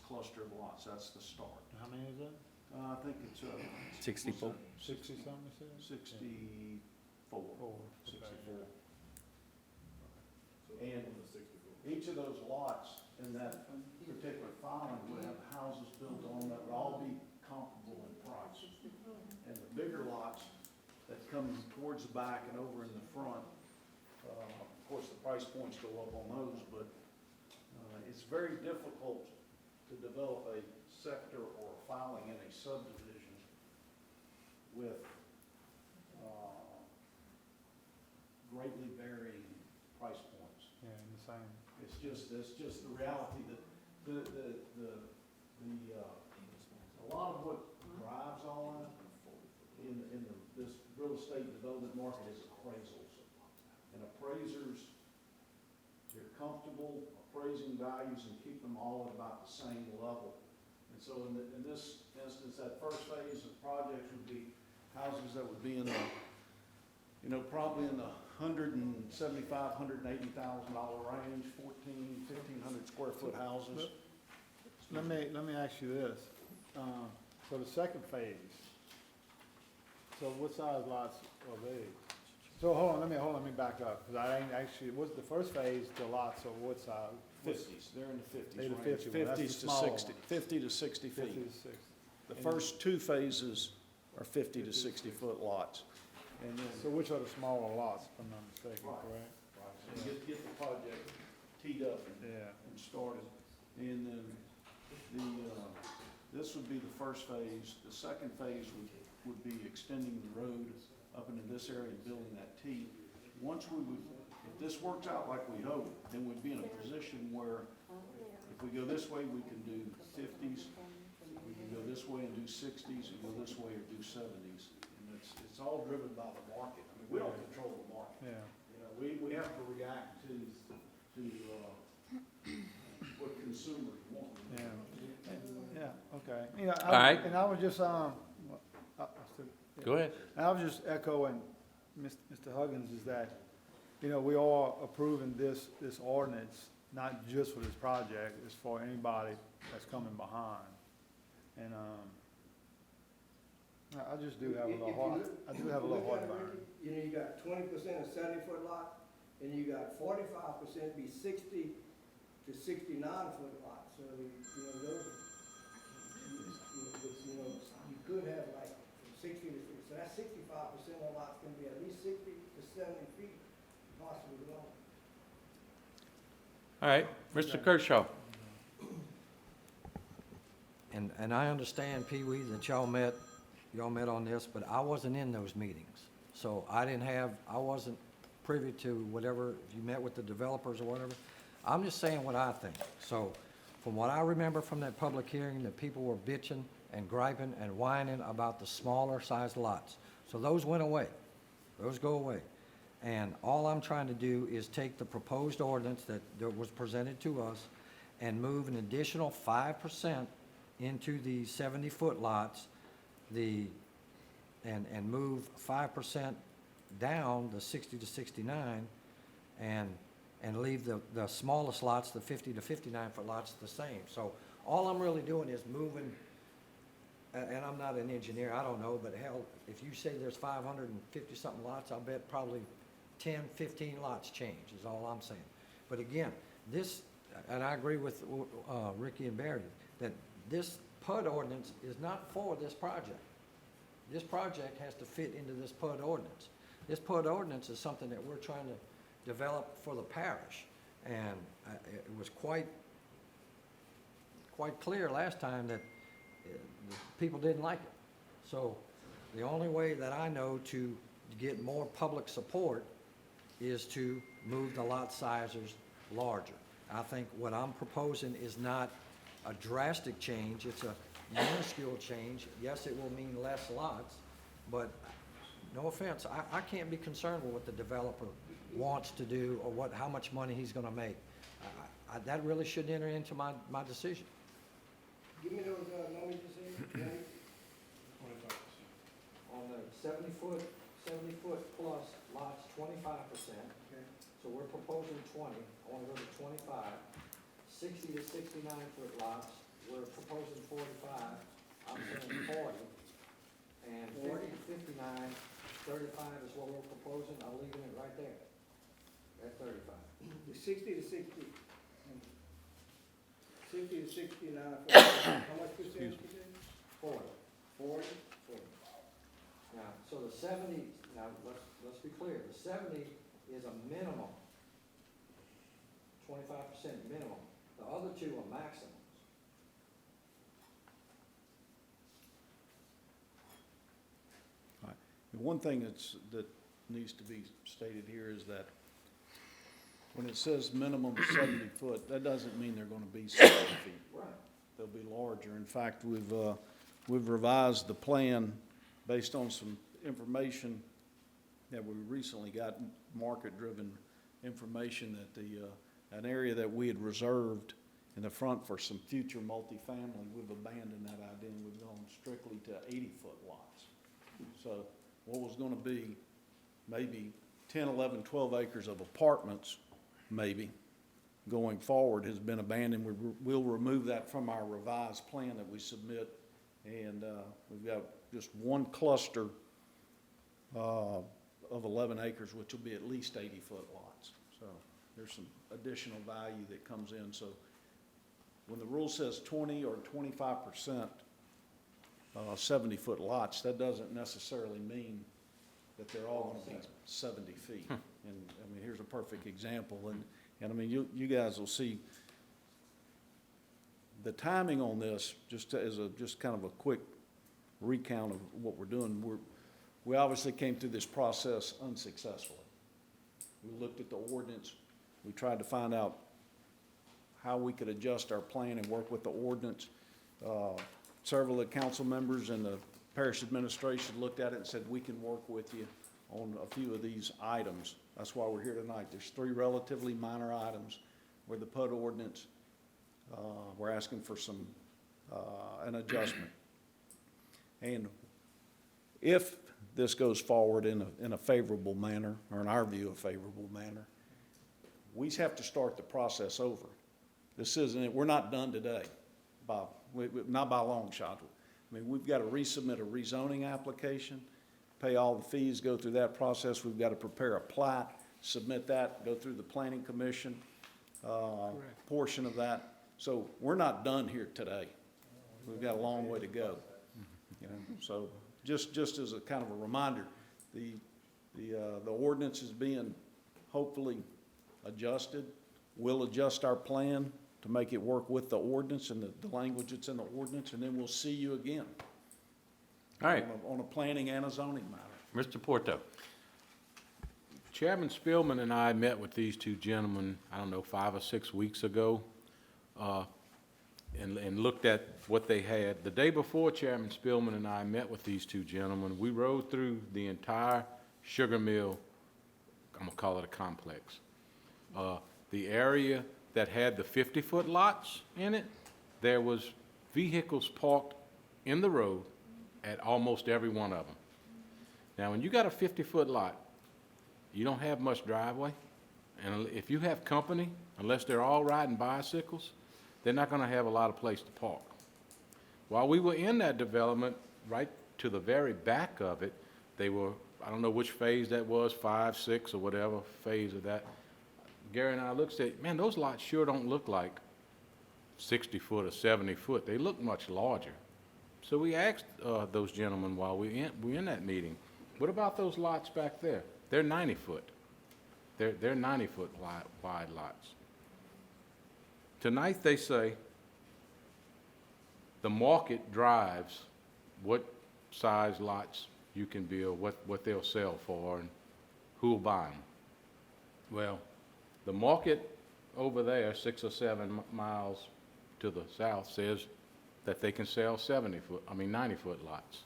cluster of lots, that's the start. How many is that? I think it's, 64. 60-something, you said? 64. Four. 64. And each of those lots in that particular filing would have houses built on that would all be comparable in price. And the bigger lots that come towards the back and over in the front, of course, the price points go up on those, but it's very difficult to develop a sector or a filing in a subdivision with greatly varying price points. Yeah, in the same. It's just the reality that a lot of what drives all that in this real estate development market is appraisals. And appraisers, they're comfortable appraising values and keep them all at about the same level. And so in this instance, that first phase of projects would be houses that would be in the, probably in the $175,000, $180,000 range, 1,500 square foot houses. Let me ask you this. So the second phase, so what size lots are they? So hold on, let me back up, because I ain't actually, what's the first phase, the lots are what size? 50s, they're in the 50s They're the range, 50, well, that's the 50s to small 60, one. 50 to 60 feet. 50 to 60. The first 2 phases are 50 to 60 foot lots. And then, So which are the smaller lots, if I'm not mistaken, Right. correct? so get the project teed up Yeah. and started. And then this would be the first phase. The second phase would be extending the road up into this area and building that T. If this works out like we hope, then we'd be in a position where if we go this way, we can do 50s. We can go this way and do 60s, and go this way or do 70s. And it's all driven by the market. I mean, we don't control the market. Yeah. We have to react to what consumers want. Yeah, yeah, okay. All right. And I was just, Go ahead. I was just echoing Mr. Huggins, is that, we are approving this ordinance, not just for this project, it's for anybody that's coming behind. And, I just do have a little heart, I do have a little heartburn. You got 20% of 70-foot lot, and you got 45% be 60 to 69-foot lot. So, those, you could have like from 60 to 60, so that's 65% of lots can be at least 60 to 70 feet, possibly longer. All right, Mr. Kershaw. And I understand, Pee Wee, that y'all met on this, but I wasn't in those meetings. So I wasn't privy to whatever, if you met with the developers or whatever. I'm just saying what I think. So from what I remember from that public hearing, that people were bitching and griping and whining about the smaller sized lots. So those went away. Those go away. And all I'm trying to do is take the proposed ordinance that was presented to us and move an additional 5% into the 70-foot lots, and move 5% down the 60 to 69, and and leave the smallest lots, the 50 to 59-foot lots, the same. So all I'm really doing is moving, and I'm not an engineer, I don't know, but hell, if you say there's 550-something lots, I'll bet probably 10, 15 lots change, is all I'm saying. But again, this, and I agree with Ricky and Barry, that this PUD ordinance is not for this project. This project has to fit into this PUD ordinance. This PUD ordinance is something that we're trying to develop for the parish. And it was quite clear last time that the people didn't like it. So the only way that I know to get more public support is to move the lot sizes larger. I think what I'm proposing is not a drastic change, it's a minuscule change. Yes, it will mean less lots, but no offense, I can't be concerned with what the developer wants to do or how much money he's gonna make. That really should enter into my decision. Give me those, numbers you said, On the 70-foot plus lots, 25%. So we're proposing 20, I wanna go to 25. 60 to 69-foot lots, we're proposing 45, I'm saying 40. And 50 to 59, 35 is what we're proposing, I'm leaving it right there, at 35. The 60 to 69, how much percent? 40. 40? Now, so the 70, now, let's be clear, the 70 is a minimum, 25% minimum. The other two are maximums. The one thing that needs to be stated here is that when it says minimum 70 foot, that doesn't mean they're gonna be 70 feet. Right. They'll be larger. In fact, we've revised the plan based on some information that we recently got, market-driven information that an area that we had reserved in the front for some future multifamily, we've abandoned that idea and we've gone strictly to 80-foot lots. So what was gonna be maybe 10, 11, 12 acres of apartments, maybe, going forward has been abandoned. We'll remove that from our revised plan that we submit. And we've got just one cluster of 11 acres, which will be at least 80-foot lots. So there's some additional value that comes in. So when the rule says 20 or 25% 70-foot lots, that doesn't necessarily mean that they're all going to be 70 feet. And I mean, here's a perfect example. And I mean, you guys will see the timing on this, just kind of a quick recount of what we're doing. We obviously came through this process unsuccessfully. We looked at the ordinance. We tried to find out how we could adjust our plan and work with the ordinance. Several of the council members and the parish administration looked at it and said, we can work with you on a few of these items. That's why we're here tonight. There's 3 relatively minor items where the PUD ordinance, we're asking for an adjustment. And if this goes forward in a favorable manner, or in our view, a favorable manner, we have to start the process over. This isn't, we're not done today, not by a long shot. I mean, we've got to resubmit a rezoning application, pay all the fees, go through that process. We've got to prepare a plat, submit that, go through the planning commission portion of that. So we're not done here today. We've got a long way to go. You know, so just as a kind of a reminder, the ordinance is being hopefully adjusted. We'll adjust our plan to make it work with the ordinance and the language that's in the ordinance, and then we'll see you again. All right, On a planning and a zoning matter. Mr. Porto. Chairman Spillman and I met with these two gentlemen, I don't know, 5 or 6 weeks ago, and looked at what they had. The day before Chairman Spillman and I met with these two gentlemen, we rode through the entire sugar mill, I'm gonna call it a complex. The area that had the 50-foot lots in it, there was vehicles parked in the road at almost every one of them. Now, when you got a 50-foot lot, you don't have much driveway, And if you have company, unless they're all riding bicycles, they're not gonna have a lot of place to park. While we were in that development, right to the very back of it, they were, I don't know which phase that was, 5, 6, or whatever phase of that. Gary and I looked and said, man, those lots sure don't look like 60 foot or 70 foot. They look much larger. So we asked those gentlemen while we were in that meeting, what about those lots back there? They're 90 foot. They're 90 foot wide lots. Tonight they say the market drives what size lots you can build, what they'll sell for, and who'll buy them. Well, the market over there, 6 or 7 miles to the south, says that they can sell 90 foot lots.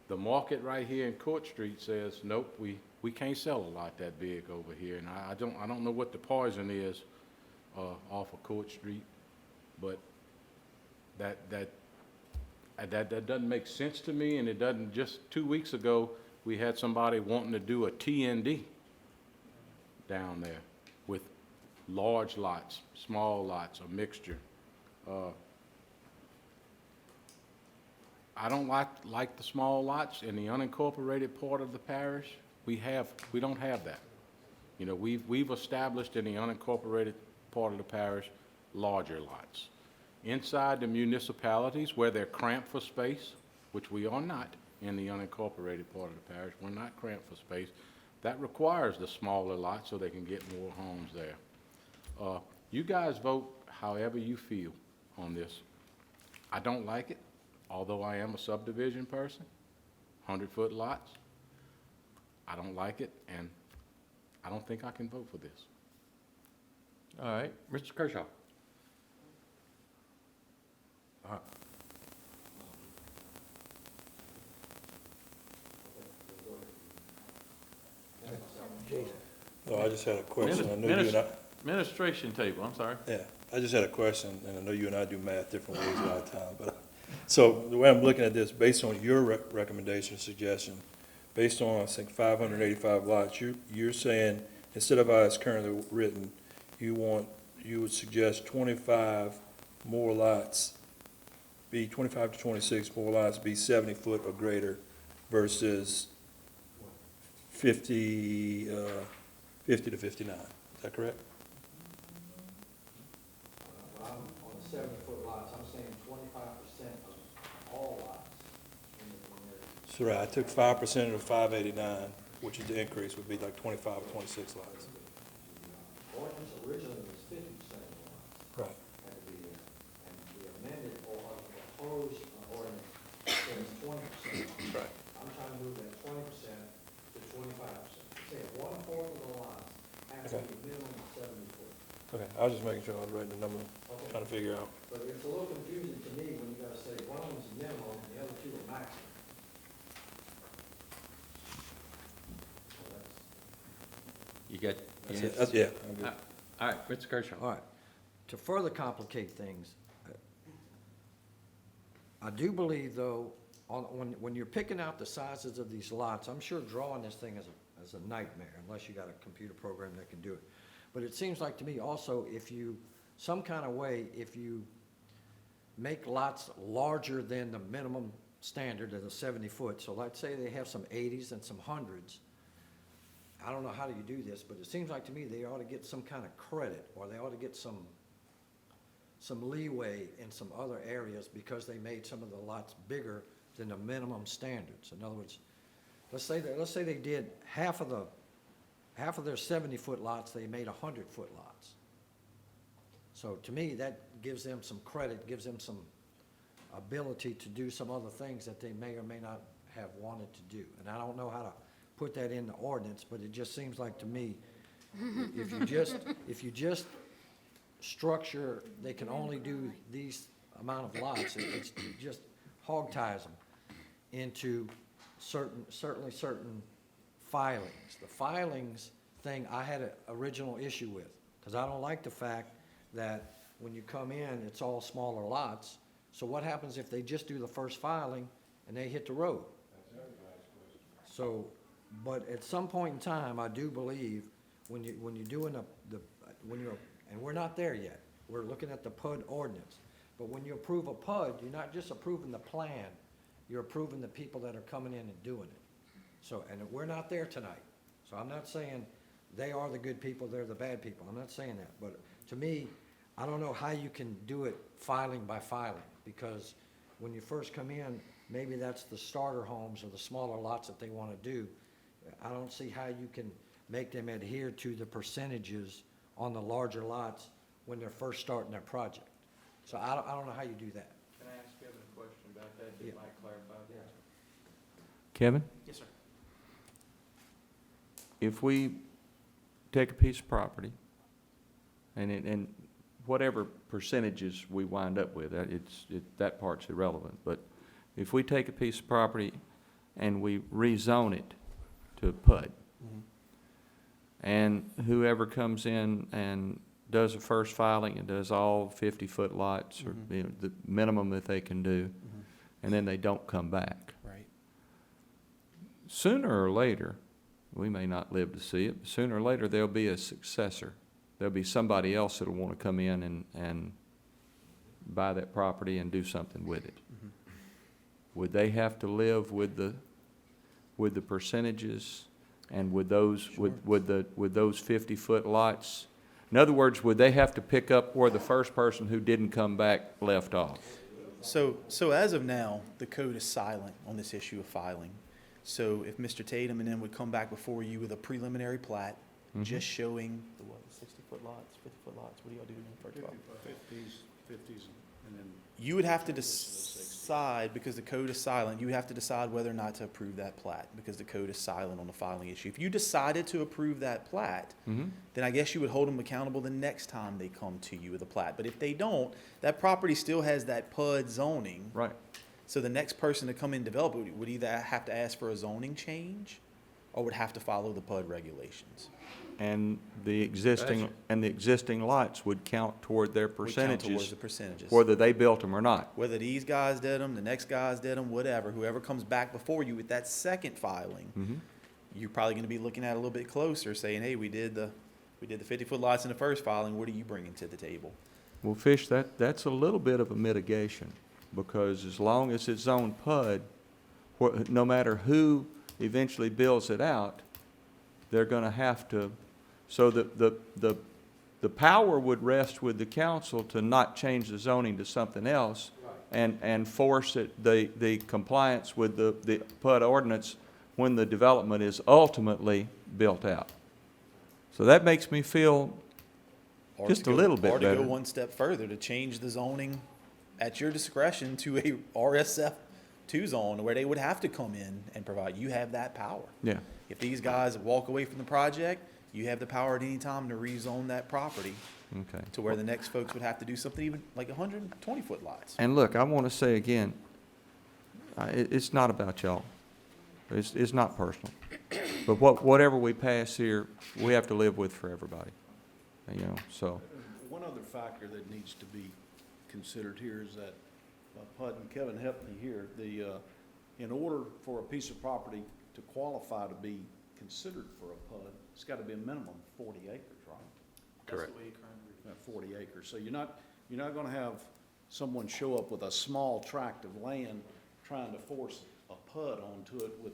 The market right here in Court Street says, nope, we can't sell a lot that big over here. And I don't know what the poison is off of Court Street, but that doesn't make sense to me, and it doesn't. Just 2 weeks ago, we had somebody wanting to do a TND down there with large lots, small lots, a mixture. I don't like the small lots in the unincorporated part of the parish. We don't have that. You know, we've established in the unincorporated part of the parish larger lots. Inside the municipalities where they're cramped for space, which we are not in the unincorporated part of the parish, we're not cramped for space, that requires the smaller lots so they can get more homes there. You guys vote however you feel on this. I don't like it, although I am a subdivision person, 100-foot lots. I don't like it, and I don't think I can vote for this. All right, Mr. Kershaw. No, I just had a question. I know you and I, Administration table, I'm sorry. yeah, I just had a question, and I know you and I do math different ways a lot of time, but, so the way I'm looking at this, based on your recommendation, suggestion, based on, I think, 585 lots, you're saying, instead of how it's currently written, you would suggest 25 more lots, be 25 to 26 more lots, be 70 foot or greater versus 50 to 59. Is that correct? On the 70-foot lots, I'm saying 25% of all lots in the community. So, right, I took 5% of the 589, which is the increase, would be like 25 or 26 lots. Ordinance originally was 50% of the lots. Right. Had to be there. And the amended or proposed ordinance says 20%. Right. I'm trying to move that 20% to 25%. Say 1/4 of the lots have to be minimum 70 foot. Okay, I was just making sure I was writing the number, Okay. trying to figure out. But it's a little confusing to me when you gotta say one of them's minimum and the other two are maximum. So You got, That's it. Yeah, I'm good. all right, Mr. Kershaw. All right. To further complicate things, I do believe, though, when you're picking out the sizes of these lots, I'm sure drawing this thing is a nightmare, unless you got a computer program that can do it. But it seems like to me also, if you make lots larger than the minimum standard of the 70 foot, so let's say they have some 80s and some 100s, I don't know how do you do this, but it seems like to me they ought to get some kind of credit, or they ought to get some leeway in some other areas because they made some of the lots bigger than the minimum standards. In other words, let's say they did half of their 70-foot lots, they made 100-foot lots. So to me, that gives them some credit, gives them some ability to do some other things that they may or may not have wanted to do. And I don't know how to put that in the ordinance, but it just seems like to me, if you just structure, they can only do these amount of lots, it just hog ties them into certainly certain filings. The filings thing I had an original issue with, because I don't like the fact that when you come in, it's all smaller lots. So what happens if they just do the first filing and they hit the road? So, but at some point in time, I do believe when you're doing and we're not there yet. We're looking at the PUD ordinance. But when you approve a PUD, you're not just approving the plan, you're approving the people that are coming in and doing it. So, and we're not there tonight. So I'm not saying they are the good people, they're the bad people. I'm not saying that. But to me, I don't know how you can do it filing by filing, because when you first come in, maybe that's the starter homes or the smaller lots that they want to do. I don't see how you can make them adhere to the percentages on the larger lots when they're first starting their project. So I don't know how you do that. Can I ask Kevin a question about that Yeah. that might clarify Yeah. that? Kevin? Yes, sir. If we take a piece of property, and whatever percentages we wind up with, that part's irrelevant, but if we take a piece of property and we rezone it to a PUD, and whoever comes in and does a first filing and does all 50-foot lots, or you know, the minimum that they can do, and then they don't come back, Right. sooner or later, we may not live to see it, but sooner or later, there'll be a successor. There'll be somebody else that'll want to come in and buy that property and do something with it. Would they have to live with the percentages and with those, with those 50-foot lots? In other words, would they have to pick up where the first person who didn't come back left off? So as of now, the code is silent on this issue of filing. So if Mr. Tatum and then would come back before you with a preliminary plat, just showing the 60-foot lots, 50-foot lots, what do y'all do in the first file? 50s, and then You would have to decide, because the code is silent, you would have to decide whether or not to approve that plat, because the code is silent on the filing issue. If you decided to approve that plat, then I guess you would hold them accountable the next time they come to you with a plat. But if they don't, that property still has that PUD zoning. Right. So the next person to come in and develop it would either have to ask for a zoning change or would have to follow the PUD regulations. And the existing lots would count toward their Would count towards percentages, the percentages. whether they built them or not. Whether these guys did them, the next guys did them, whatever, whoever comes back before you with that second filing, you're probably gonna be looking at it a little bit closer, saying, hey, we did the 50-foot lots in the first filing, what are you bringing to the table? Well, Fish, that's a little bit of a mitigation, because as long as it's zoned PUD, no matter who eventually builds it out, they're gonna have to, so the power would rest with the council to not change the zoning to something else and force it, the compliance with the PUD ordinance when the development is ultimately built out. So that makes me feel Or just to a go- little bit Or to better. go one step further, to change the zoning at your discretion to a RSF2 zone, where they would have to come in and provide, you have that power. Yeah. If these guys walk away from the project, you have the power at any time to rezone that property Okay. to where the next folks would have to do something even like 120-foot lots. And look, I want to say again, it's not about y'all. It's not personal. But whatever we pass here, we have to live with for everybody. You know, so. one other factor that needs to be considered here is that, PUD, and Kevin helped me here, in order for a piece of property to qualify to be considered for a PUD, it's got to be a minimum of 40 acres, right? Correct. 40 acres. So you're not going to have someone show up with a small tract of land trying to force a PUD onto it with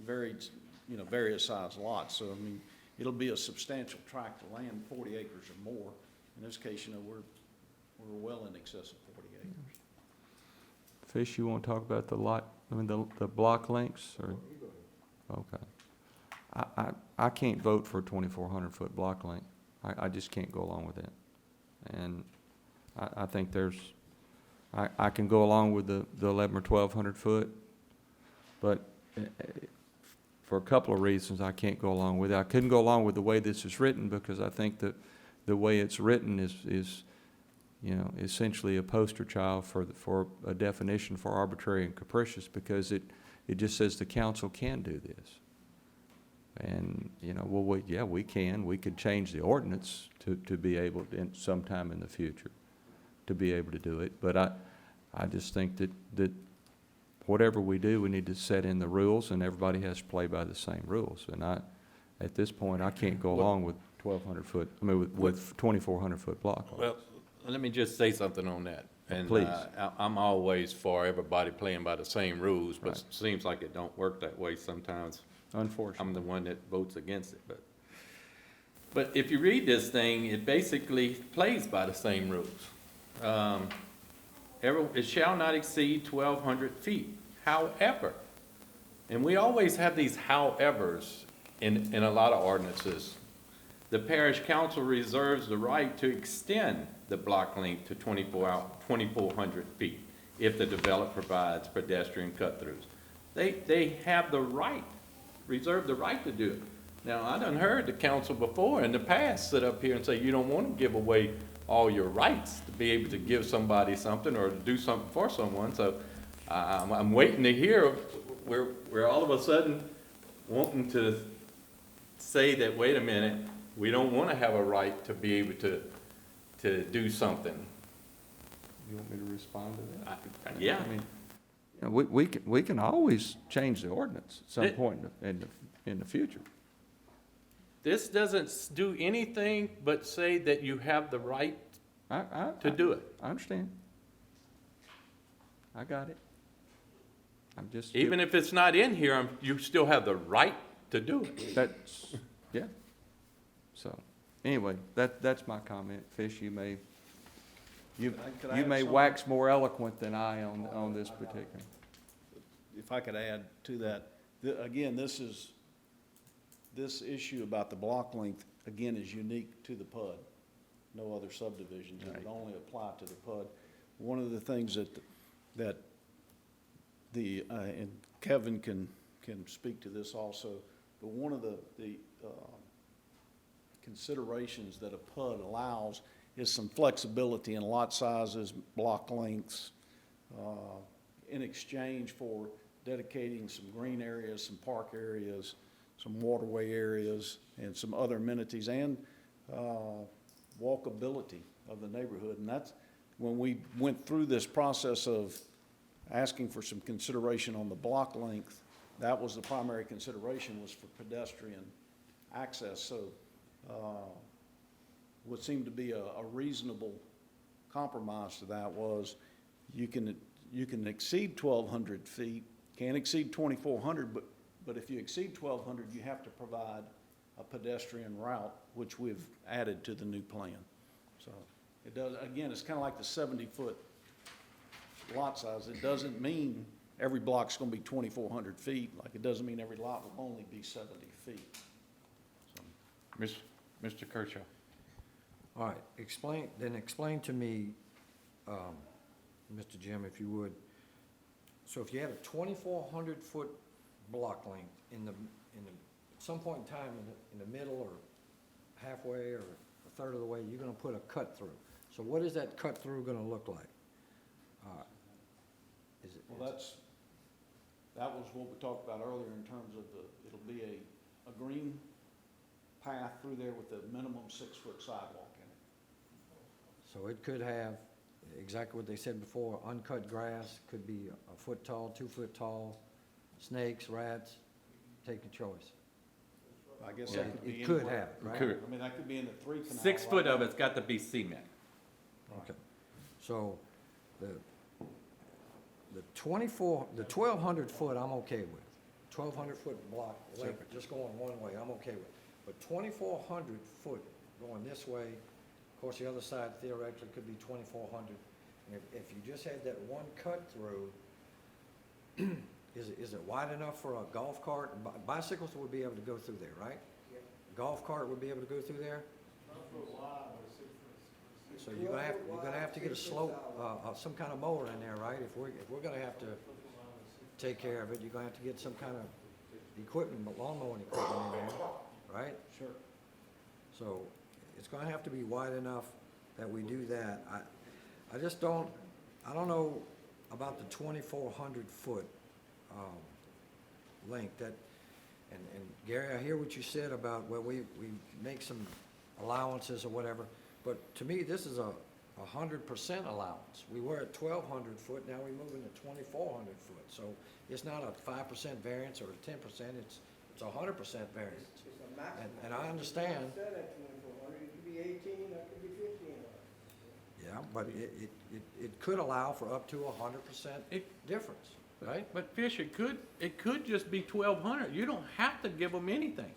various size lots. So, I mean, it'll be a substantial tract of land, 40 acres or more. In this case, we're well in excess of 40 acres. Fish, you want to talk about the block lengths, or? Okay. I can't vote for a 2,400-foot block length. I just can't go along with that. And I think I can go along with the 11 or 1,200 foot, but for a couple of reasons, I can't go along with it. I couldn't go along with the way this is written, because I think that the way it's written is essentially a poster child for a definition for arbitrary and capricious, because it just says the council can do this. And, we can. We could change the ordinance to be able to, sometime in the future, to be able to do it. But I just think that whatever we do, we need to set in the rules, and everybody has to play by the same rules. And at this point, I can't go along with 1,200 foot, I mean, with 2,400 foot block lengths. Well, let me just say something on that. And Please. I'm always for everybody playing by the same rules, but Right. it seems like it don't work that way sometimes. Unfortunately. I'm the one that votes against it, but if you read this thing, it basically plays by the same rules. It shall not exceed 1,200 feet. However, and we always have these howevers in a lot of ordinances. The parish council reserves the right to extend the block length to 2,400 feet if the developer provides pedestrian cut-throughs. They have the right, reserve the right to do it. Now, I done heard the council before in the past sit up here and say, you don't want to give away all your rights to be able to give somebody something or to do something for someone, so I'm waiting to hear we're all of a sudden wanting to say that, wait a minute, we don't want to have a right to be able to do something. You want me to respond to that? Yeah. I mean, you know, we can always change the ordinance at some It- point in the future. This doesn't do anything but say that you have the right to do it. I understand. I got it. I'm just. Even if it's not in here, you still have the right to do it. That's, yeah. So, anyway, that's my comment. Fish, you may Could I you add may something? wax more eloquent than I on this particular. If I could add to that, again, this issue about the block length, again, is unique to the PUD. No other subdivisions, it would only apply to the PUD. One of the things that and Kevin can speak to this also, but one of the considerations that a PUD allows is some flexibility in lot sizes, block lengths, in exchange for dedicating some green areas, some park areas, some waterway areas, and some other amenities, and walkability of the neighborhood. And that's, when we went through this process of asking for some consideration on the block length, that was the primary consideration, was for pedestrian access. So what seemed to be a reasonable compromise to that was you can exceed 1,200 feet, can't exceed 2,400, but if you exceed 1,200, you have to provide a pedestrian route, which we've added to the new plan. So it does, again, it's kind of like the 70-foot lot size. It doesn't mean every block's going to be 2,400 feet, like it doesn't mean every lot will only be 70 feet. So, Mr. Kershaw. All right, explain to me, Mr. Jim, if you would. So if you had a 2,400 foot block length at some point in time in the middle or halfway or a third of the way, you're gonna put a cut through. So what is that cut through gonna look like? well, that was what we talked about earlier in terms of it'll be a green path through there with a minimum 6-foot sidewalk in it. So it could have exactly what they said before, uncut grass, could be a foot tall, 2 foot tall, snakes, rats, take your choice. I guess Yeah. that could be It could anywhere. have, right? Could. I mean, that could be in the 3 canal. 6 foot right of now. it's got to be cement. Okay, so the 1,200 foot, I'm okay with. 1,200 foot block length, just going one way, I'm okay with. But 2,400 foot going this way, of course, the other side theoretically could be 2,400. And if you just had that one cut through, is it wide enough for a golf cart? Bicycles would be able to go through there, right? Golf cart would be able to go through there? So you're gonna have to get a slope, some kind of mower in there, right? If we're gonna have to take care of it, you're gonna have to get some kind of equipment, lawn mowing equipment in there, right? Sure. So it's gonna have to be wide enough that we do that. I just don't, I don't know about the 2,400 foot, length that, and Gary, I hear what you said about, well, we make some allowances or whatever, but to me, this is a 100% allowance. We were at 1,200 foot, now we're moving to 2,400 foot, so it's not a 5% variance or a 10%, It's 100% variance. It's a maximum. And I understand. Instead of 2,400, it could be 18, or it could be 1,500. Yeah, but it could allow for up to 100% difference, right? But Fish, it could just be 1,200. You don't have to give them anything.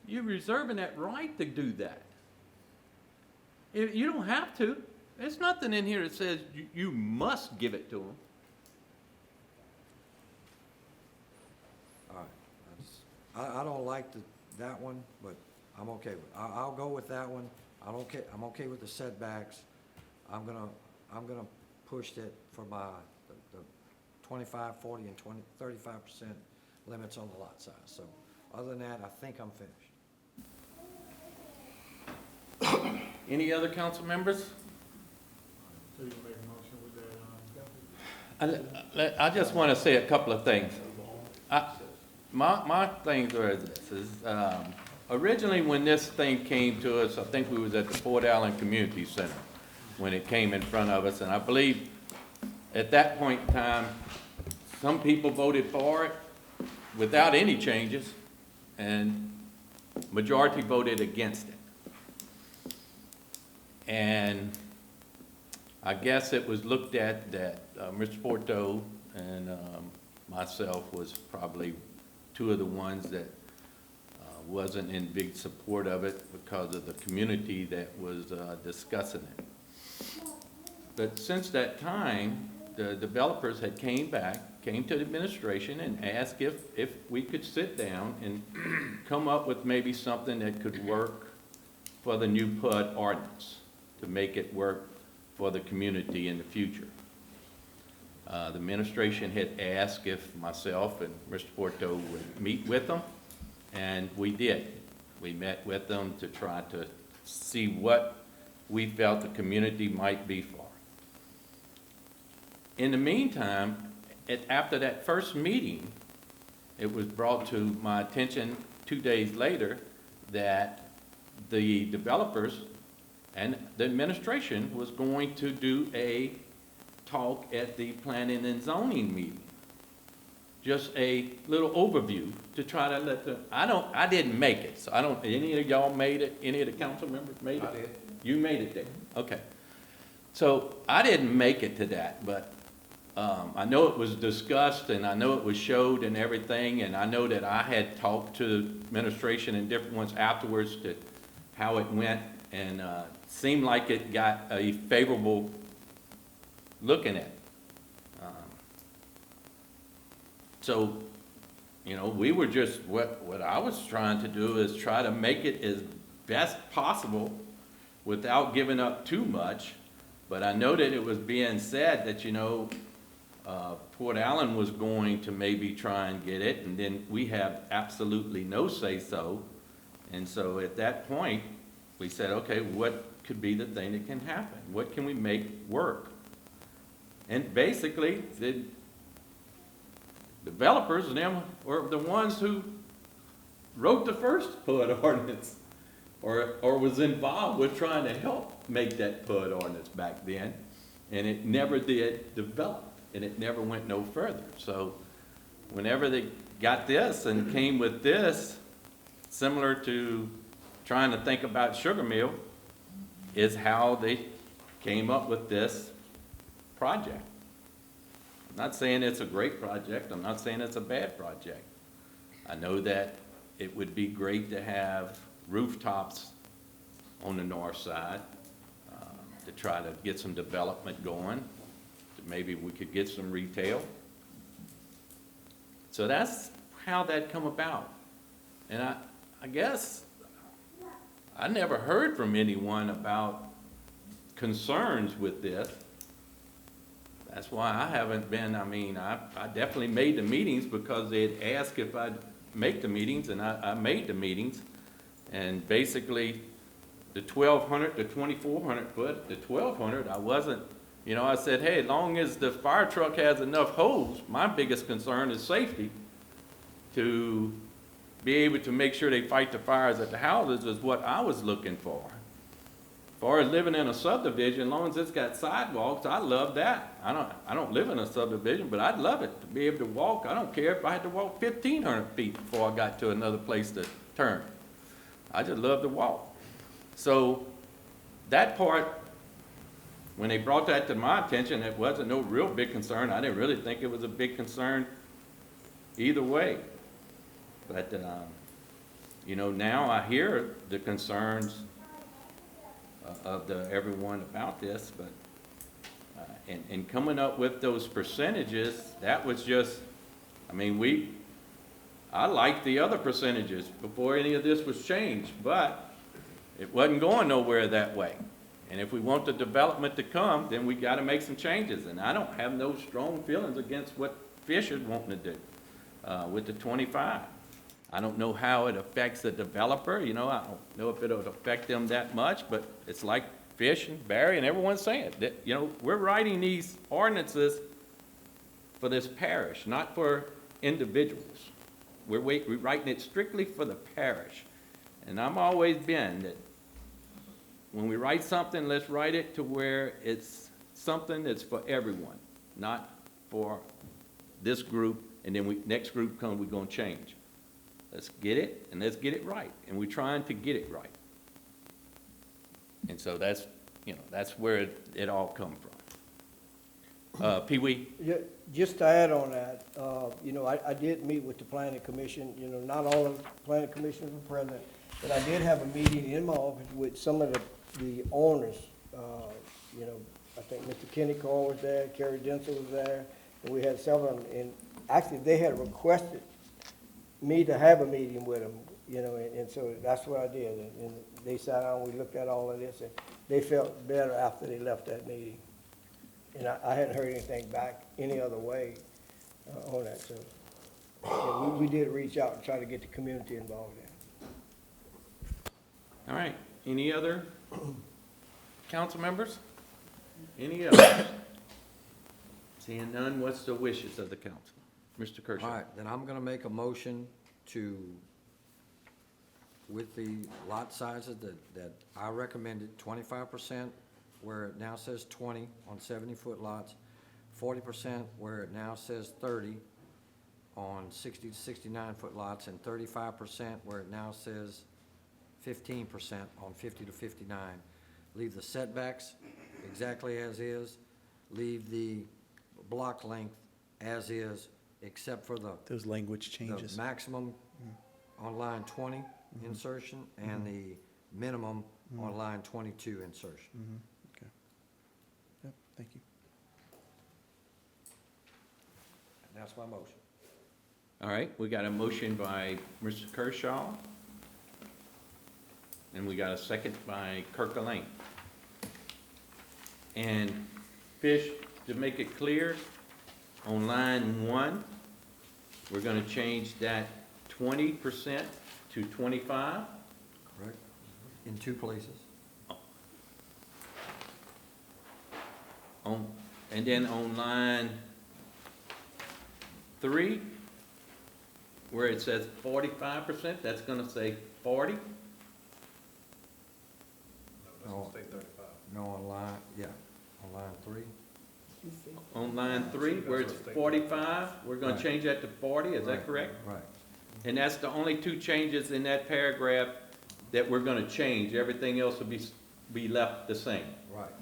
You're reserving that right to do that. You don't have to. There's nothing in here that says you must give it to them. All right. I don't like that one, but I'm okay with, I'll go with that one. I'm okay with the setbacks. I'm gonna push it for my, the 25, 40, and 35% limits on the lot size. So other than that, I think I'm finished. Any other council members? So you can make a motion with that, I just want to say a couple of things. My things are this, originally when this thing came to us, I think we was at the Port Allen Community Center when it came in front of us, and I believe at that point in time, some people voted for it without any changes, and majority voted against it. And I guess it was looked at that Mr. Porto and myself was probably two of the ones that wasn't in big support of it because of the community that was discussing it. But since that time, the developers had came to the administration and asked if we could sit down and come up with maybe something that could work for the new PUD ordinance, to make it work for the community in the future. The administration had asked if myself and Mr. Porto would meet with them, and we did. We met with them to try to see what we felt the community might be for. In the meantime, after that first meeting, it was brought to my attention 2 days later that the developers and the administration was going to do a talk at the planning and zoning meeting. Just a little overview to try to let them, I didn't make it, so I don't, any of y'all made it? Any of the council members made it? I did. You made it there, okay. So I didn't make it to that, but I know it was discussed and I know it was showed and everything, and I know that I had talked to administration and different ones afterwards to how it went, and seemed like it got a favorable look in it. So, you know, we were just, what I was trying to do is try to make it as best possible without giving up too much. But I know that it was being said that, you know, Port Allen was going to maybe try and get it, and then we have absolutely no say-so. And so at that point, we said, okay, what could be the thing that can happen? What can we make work? And basically, the developers and them were the ones who wrote the first PUD ordinance or was involved with trying to help make that PUD ordinance back then. And it never did develop, and it never went no further. So whenever they got this and came with this, similar to trying to think about Sugar Mill, is how they came up with this project. I'm not saying it's a great project. I'm not saying it's a bad project. I know that it would be great to have rooftops on the north side to try to get some development going. Maybe we could get some retail. So that's how that come about. And I guess I never heard from anyone about concerns with this. That's why I haven't been, I definitely made the meetings because they had asked if I'd make the meetings, and I made the meetings. And basically, the 1,200, the 2,400 foot, the 1,200, I wasn't, you know, I said, hey, as long as the fire truck has enough hose, my biggest concern is safety. To be able to make sure they fight the fires at the houses is what I was looking for far as living in a subdivision, as long as it's got sidewalks, I love that. I don't live in a subdivision, but I'd love it to be able to walk. I don't care if I had to walk 1,500 feet before I got to another place to turn. I just love to walk. So that part, when they brought that to my attention, it wasn't no real big concern. I didn't really think it was a big concern either way. But, you know, now I hear the concerns of everyone about this, but, and coming up with those percentages, that was just, I mean, I liked the other percentages before any of this was changed, but it wasn't going nowhere that way. And if we want the development to come, then we gotta make some changes, and I don't have no strong feelings against what Fish is wanting to do, with the 25. I don't know how it affects the developer, you know, I don't know if it'll affect them that much, but it's like Fish and Barry and everyone's saying, that, you know, we're writing these ordinances for this parish, not for individuals. We're writing it strictly for the parish. And I'm always been that when we write something, let's write it to where it's something that's for everyone, not for this group, and then next group comes, we're gonna change. Let's get it, and let's get it right, and we're trying to get it right. And so that's, you know, that's where it all come from. Pee Wee? Yeah, just to add on that, you know, I did meet with the planning commission, you know, not all of the planning commissioners were present, but I did have a meeting in my office with some of the owners, you know, I think Mr. Kenny Cole was there, Kerry Denson was there, and we had several, and actually, they had requested me to have a meeting with them, you know, and so that's what I did, and they sat down, we looked at all of this, and they felt better after they left that meeting. And I hadn't heard anything back any other way on that, so yeah, we did reach out and try to get the community involved in it. All right, any other council members? Any others? Seeing none, what's the wishes of the council? Mr. Kershaw? All right, then I'm gonna make a motion to, with the lot sizes that I recommended, 25% where it now says 20 on 70-foot lots, 40% where it now says 30 on 60 to 69-foot lots, and 35% where it now says 15% on 50 to 59. Leave the setbacks exactly as is, leave the block length as is, except for Those language the changes. maximum on line 20 insertion and the minimum on line 22 insertion. Okay. Yep, thank you. And that's my motion. All right, we got a motion by Mr. Kershaw, and we got a second by Kirk Elaine. And Fish, to make it clear, on line 1, we're gonna change that 20% to 25. Correct. In two places. And then on line 3, where it says 45%, that's gonna say 40. No, on line, yeah, on line 3. On line 3, where it's 45, we're gonna Right. change that to 40, is that correct? Right. And that's the only two changes in that paragraph that we're gonna change. Everything else will be left the same. Right.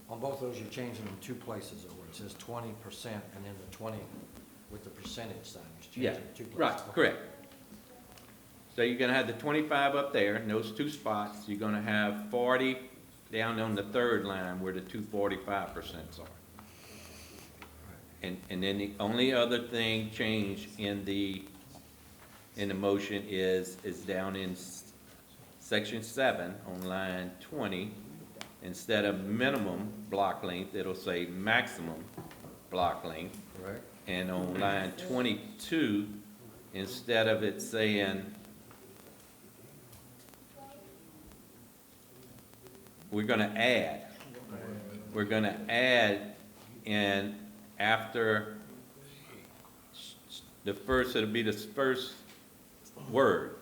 On both those, you're changing in two places, where it says 20% and then the 20 with the percentage sign. You're Yeah, changing in two places. right, correct. So you're gonna have the 25 up there in those two spots. You're gonna have 40 down on the third line where the two 45% are. And then the only other thing changed in the motion is down in section 7 on line 20. Instead of minimum block length, it'll say maximum block length. Correct. And on line 22, instead of it saying, we're gonna add in after it'll be the first word.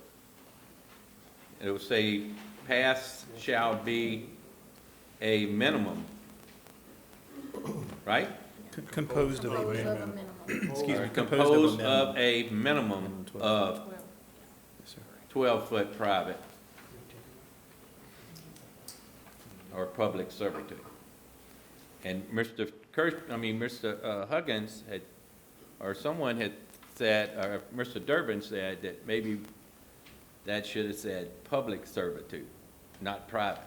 It'll say pass shall be a minimum, right? Composed of a minimum. Excuse me, Composed minimum. of a minimum of 12-foot private or public servitude. And Mr. Mr. Huggins had, or someone had said, or Mr. Durbin said that maybe that should have said public servitude, not private.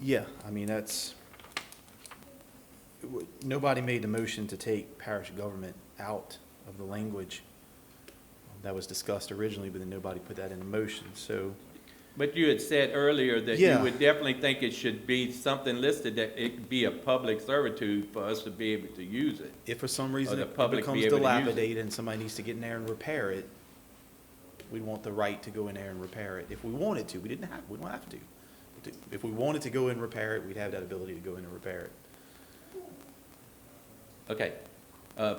Yeah, I mean, nobody made the motion to take parish government out of the language that was discussed originally, but then nobody put that into motion, so. But you had said earlier that you Yeah. would definitely think it should be something listed that it be a public servitude for us to be able to use it. If for some reason the it public becomes be able to use it. dilapidated and somebody needs to get in there and repair it, we want the right to go in there and repair it. If we wanted to, we don't have to. If we wanted to go in and repair it, we'd have that ability to go in and repair it. Okay.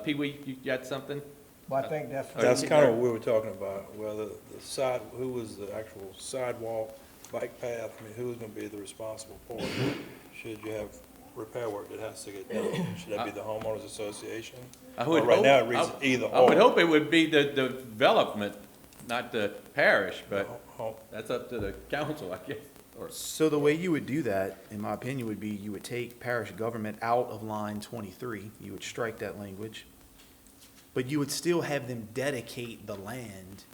Pee Wee, you got something? Well, I think that's. That's kind of what we were talking about, whether the side, who was the actual sidewalk, bike path, I mean, who's gonna be the responsible for it? Should you have repair work that has to get done? Should that be the homeowners association? I would Or right now it hope- reads I- either I would or. hope it would be the development, not the parish, but Home- that's up to the council, I guess. Or So the way you would do that, in my opinion, would be you would take parish government out of line 23. You would strike that language. But you would still have them dedicate the land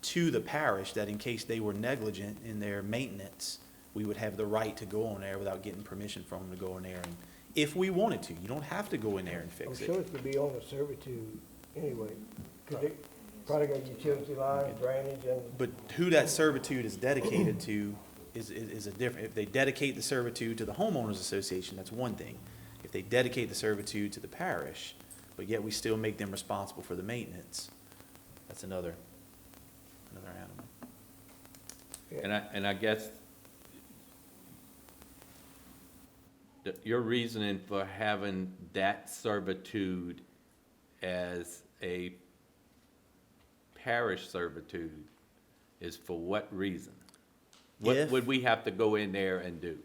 to the parish, that in case they were negligent in their maintenance, we would have the right to go on there without getting permission from them to go in there. And if we wanted to, you don't have to go in there and I'm fix sure it. it's gonna be on the servitude anyway, cause they probably got utility lines, drainage, and But who that servitude is dedicated to is a different, if they dedicate the servitude to the homeowners association, that's one thing. If they dedicate the servitude to the parish, but yet we still make them responsible for the maintenance, that's another animal. And I guess your reasoning for having that servitude as a parish servitude is for what reason? What If- would we have to go in there and do?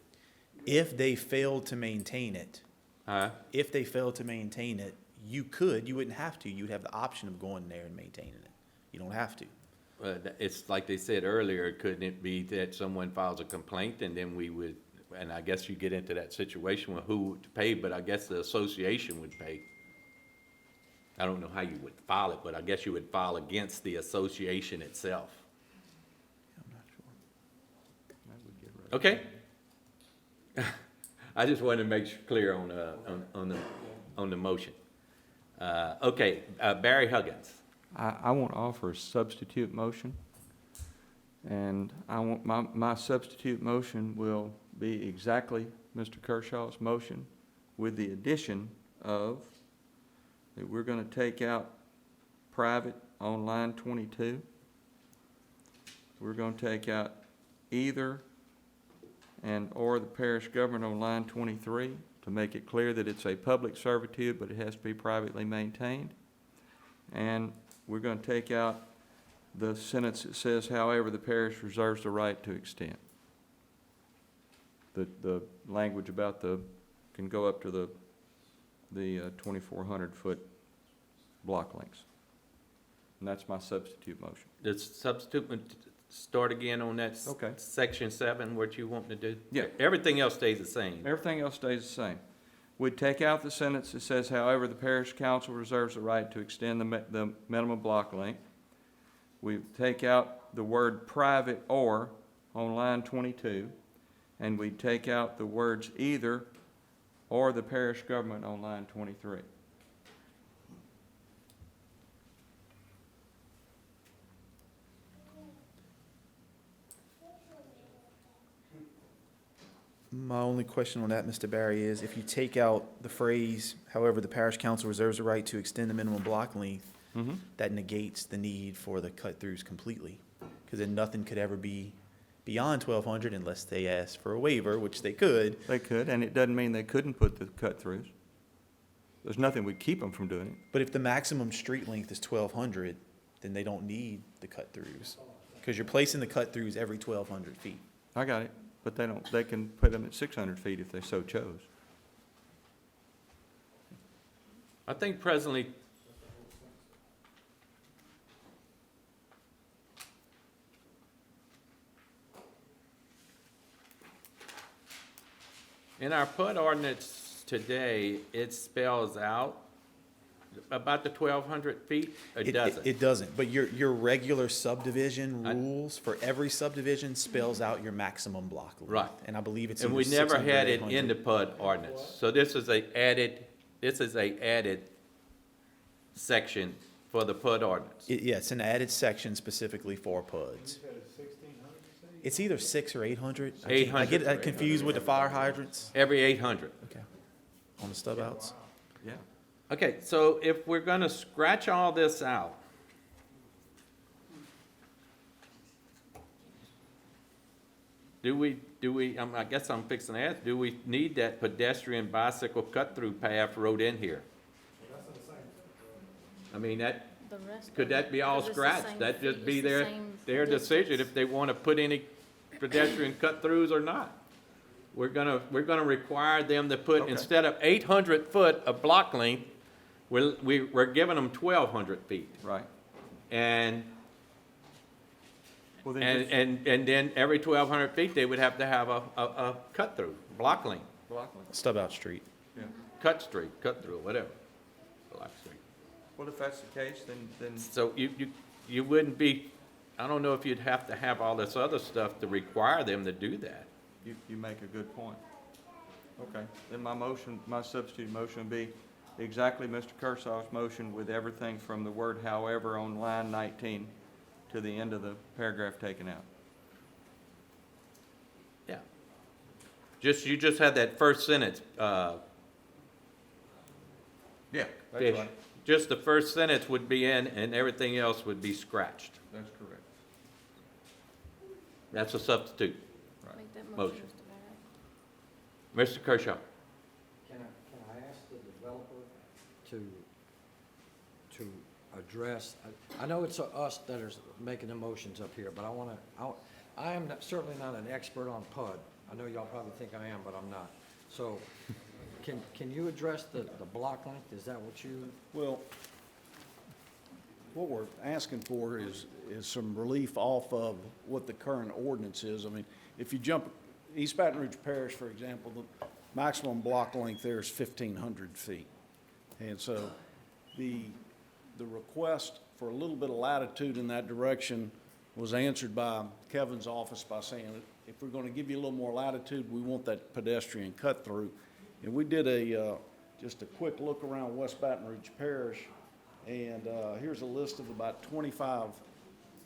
If they failed to maintain it, Huh? if they failed to maintain it, you wouldn't have to, you'd have the option of going there and maintaining it. You don't have to. It's like they said earlier, couldn't it be that someone files a complaint and then we would, and I guess you get into that situation with who would pay, but I guess the association would pay. I don't know how you would file it, but I guess you would file against the association itself. I'm not sure. Okay? I just wanted to make clear on the motion. Okay, Barry Huggins. I want to offer a substitute motion. And I want, my substitute motion will be exactly Mr. Kershaw's motion with the addition of that we're going to take out private on line 22. We're going to take out either and or the parish government on line 23 to make it clear that it's a public servitude, but it has to be privately maintained. And we're going to take out the sentence that says, however, the parish reserves the right to extend. The language about can go up to the 2,400 foot block lengths. And that's my substitute motion. The substitute, start again on that Okay. section 7, what you want to do? Yeah. Everything else stays the same. Everything else stays the same. We'd take out the sentence that says, however, the parish council reserves the right to extend the minimum block length. We take out the word private or on line 22, and we take out the words either or the parish government on line 23. My only question on that, Mr. Barry, is if you take out the phrase, however, the parish council reserves the right to extend the minimum block length, that negates the need for the cut-throughs completely. Because then nothing could ever be beyond 1,200 unless they ask for a waiver, which they could. They could, and it doesn't mean they couldn't put the cut-throughs. There's nothing would keep them from doing it. But if the maximum street length is 1,200, then they don't need the cut-throughs. Because you're placing the cut-throughs every 1,200 feet. I got it, but they can put them at 600 feet if they so chose. I think presently, in our PUD ordinance today, it spells out about the 1,200 feet, or doesn't? It doesn't, but your regular subdivision I- rules for every subdivision spells out your maximum block length. Right. And I believe it's And either we never 600 or had it in 800. the PUD ordinance. So this is a added section for the PUD ordinance. Yeah, it's an added section specifically for PUDs. It's either 600 or 800. I 800. get confused with the fire hydrants. Every 800. Okay. On the stub outs. Yeah. Okay, so if we're gonna scratch all this out, do we, I guess I'm fixing to ask, do we need that pedestrian bicycle cut-through path road in here? I mean, that, The rest could of that it, be all 'cause it's the scratched? same That just feet, be it's the their, same their decision distance. if they wanna put any pedestrian cut-throughs or not. We're gonna require them to put, Okay. instead of 800 foot of block length, we're giving them 1,200 feet. Right. And, Well, then and then every 1,200 feet, they would have to have a cut-through, block length, Stub out street. Yeah. cut street, cut-through, whatever. Block street. Well, if that's the case, then So you wouldn't be, I don't know if you'd have to have all this other stuff to require them to do that. you make a good point. Okay, then my substitute motion would be exactly Mr. Kersaw's motion with everything from the word however on line 19 to the end of the paragraph taken out. Yeah. You just had that first sentence, Yeah, Fish. Just the first sentence would be in and everything else would be scratched. That's correct. That's a substitute. Make that Motion. motion, Mr. Barrett. Mr. Kershaw? Can I ask the developer to address, I know it's us that are making the motions up here, but I am certainly not an expert on PUD. I know y'all probably think I am, but I'm not. So, can you address the block length? Is that what you? Well, what we're asking for is some relief off of what the current ordinance is. I mean, if you jump, East Baton Rouge Parish, for example, the maximum block length there is 1,500 feet. And so the request for a little bit of latitude in that direction was answered by Kevin's office by saying, if we're going to give you a little more latitude, we want that pedestrian cut through. And we did just a quick look around West Baton Rouge Parish, and here's a list of about 25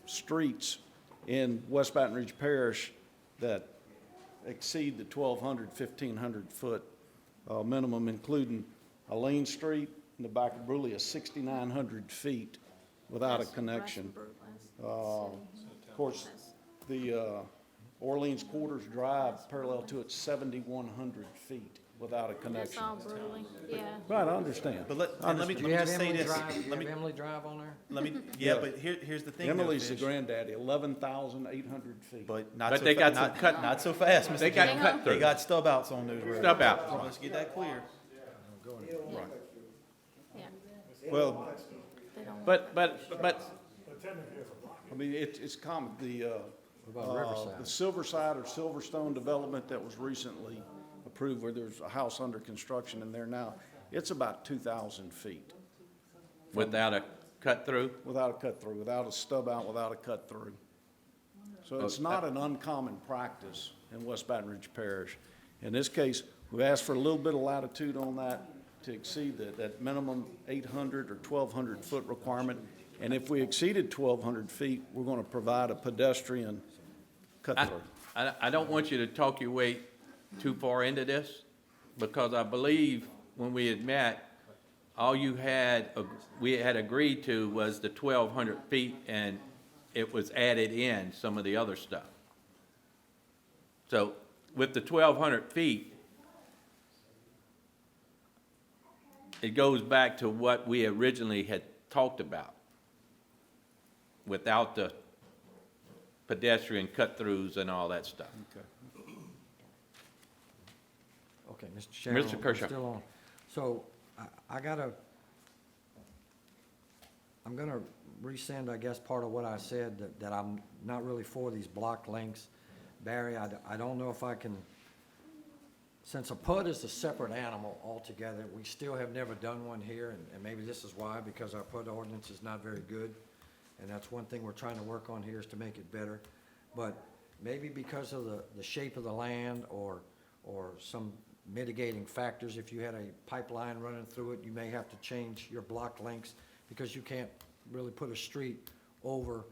streets in West Baton Rouge Parish that exceed the 1,200, 1,500 foot minimum, including Alene Street in the back of Bruley is 6,900 feet without a connection. Of course, the Orleans Quarters Drive parallel to it, 7,100 feet without a That's connection. all Bruley, yeah. Right, I understand. But let me Do you have just say Emily this. Drive, you Let have me, Emily Drive on there? let me, yeah, but here's the thing. though, Emily's the Fish. granddaddy, 11,800 feet. But not But so they got not, some cut- not so fast, Mr. They got James. cut They through. got stub outs on those roads. Stub outs. So let's get that clear. Yeah, Well, they don't. But, I mean, it's common, What about Riverside? the Silverside or Silverstone development that was recently approved, where there's a house under construction in there now, it's about 2,000 feet without a cut-through? without a cut-through, without a stub out, without a cut-through. So it's not an uncommon practice in West Baton Rouge Parish. In this case, we asked for a little bit of latitude on that to exceed that minimum 800 or 1,200 foot requirement. And if we exceeded 1,200 feet, we're going to provide a pedestrian cut-through. I don't want you to talk your way too far into this, because I believe when we had met, all you had, we had agreed to was the 1,200 feet, and it was added in some of the other stuff. So with the 1,200 feet, it goes back to what we originally had talked about. without the pedestrian cut-throughs and all that stuff. Okay. Okay, Mr. Chairman. Mr. I'm Kershaw. still on. So I'm gonna rescind, I guess, part of what I said, that I'm not really for these block links. Barry, I don't know if I can, since a PUD is a separate animal altogether, we still have never done one here, and maybe this is why, because our PUD ordinance is not very good. And that's one thing we're trying to work on here, is to make it better. But maybe because of the shape of the land or some mitigating factors, if you had a pipeline running through it, you may have to change your block lengths, because you can't really put a street over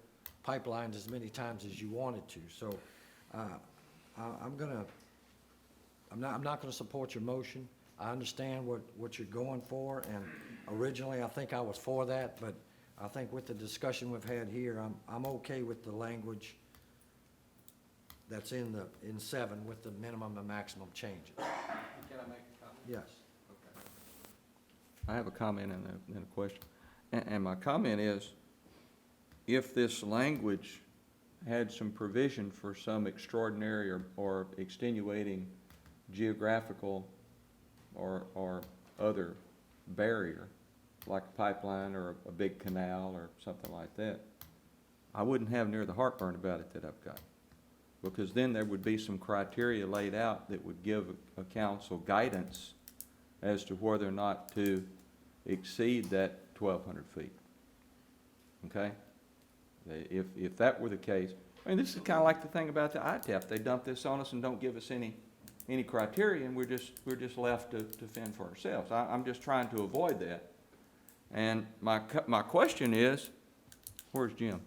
pipelines as many times as you wanted to. So, I'm not gonna support your motion. I understand what you're going for, and originally, I think I was for that, but I think with the discussion we've had here, I'm okay with the language that's in 7 with the minimum and maximum changes. Can I make a comment? Yes. I have a comment and a question. And my comment is, if this language had some provision for some extraordinary or extenuating geographical or other barrier, like a pipeline or a big canal or something like that, I wouldn't have near the heartburn about it that I've got. Because then there would be some criteria laid out that would give a council guidance as to whether or not to exceed that 1,200 feet. Okay? If that were the case, I mean, this is kind of like the thing about the ITAP. They dump this on us and don't give us any criteria, and we're just left to fend for ourselves. I'm just trying to avoid that. And my question is, where's Jim?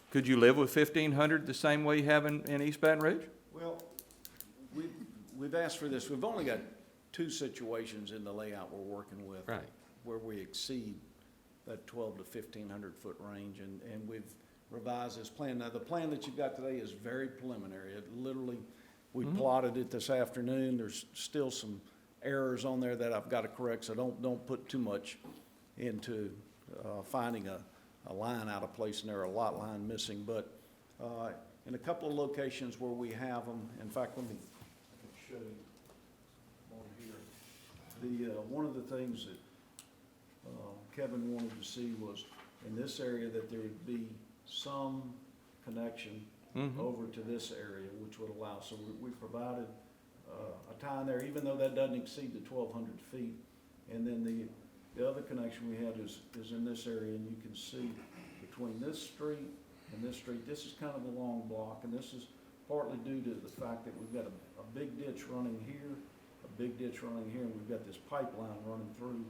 Could you live with 1,500 the same way you have in East Baton Rouge? Well, we've asked for this. We've only got 2 situations in the layout we're working with. Right. Where we exceed that 1,200 to 1,500 foot range, and we've revised this plan. Now, the plan that you've got today is very preliminary. It literally, we plotted it this afternoon. There's still some errors on there that I've got to correct, so don't put too much into finding a line out of place in there, a lot line missing. But in a couple of locations where we have them, in fact, let me show you one here. One of the things that Kevin wanted to see was in this area that there would be some connection over to this area, which would allow. So we provided a tie in there, even though that doesn't exceed the 1,200 feet. And then the other connection we had is in this area, and you can see between this street and this street, this is kind of a long block, and this is partly due to the fact that we've got a big ditch running here, a big ditch running here, and we've got this pipeline running through.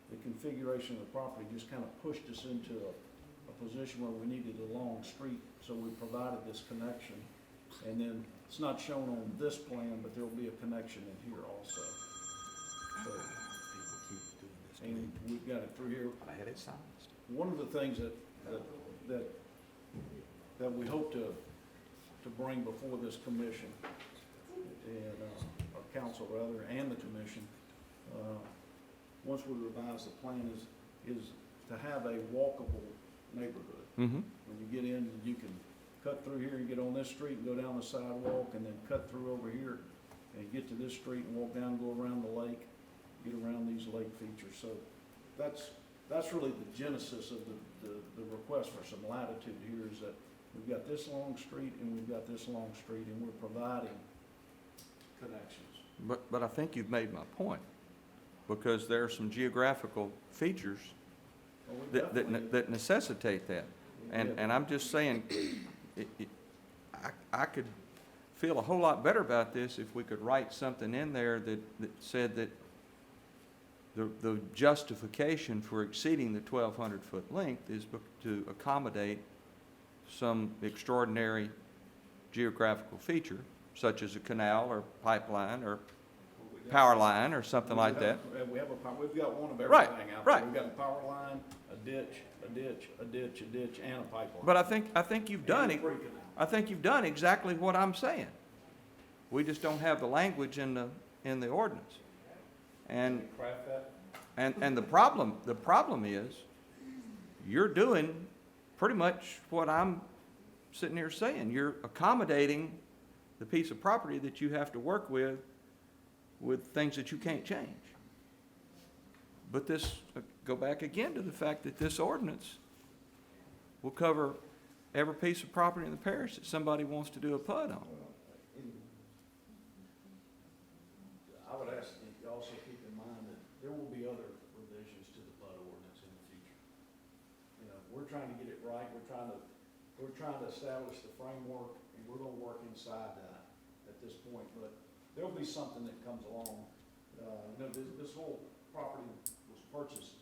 The configuration of the property just kind of pushed us into a position where we needed a long street, so we provided this connection. And then it's not shown on this plan, but there'll be a connection in here also. So, and we've got it through here. One of the things that we hope to bring before this commission and or council rather, and the commission, once we revise the plan, is to have a walkable neighborhood. When you get in, you can cut through here and get on this street and go down the sidewalk, and then cut through over here and get to this street and walk down and go around the lake, get around these lake features. So that's really the genesis of the request for some latitude here, is that we've got this long street and we've got this long street, and we're providing connections. But I think you've made my point, because there are some geographical features that necessitate that. And I'm just saying, I could feel a whole lot better about this if we could write something in there that said that the justification for exceeding the 1,200 foot length is to accommodate some extraordinary geographical feature, such as a canal or pipeline or power line or something like that. We've got one of everything Right, out there. right. We've got a power line, a ditch, a ditch, a ditch, a ditch, and a pipeline. But I think you've done it. And a creek canal. I think you've done exactly what I'm saying. We just don't have the language in the ordinance. And the problem is, you're doing pretty much what I'm sitting here saying. You're accommodating the piece of property that you have to work with things that you can't change. But this, go back again to the fact that this ordinance will cover every piece of property in the parish that somebody wants to do a PUD on. I would ask that you also keep in mind that there will be other revisions to the PUD ordinance in the future. You know, we're trying to get it right, we're trying to establish the framework, and we're gonna work inside that at this point, but there'll be something that comes along. You know, this whole property was purchased,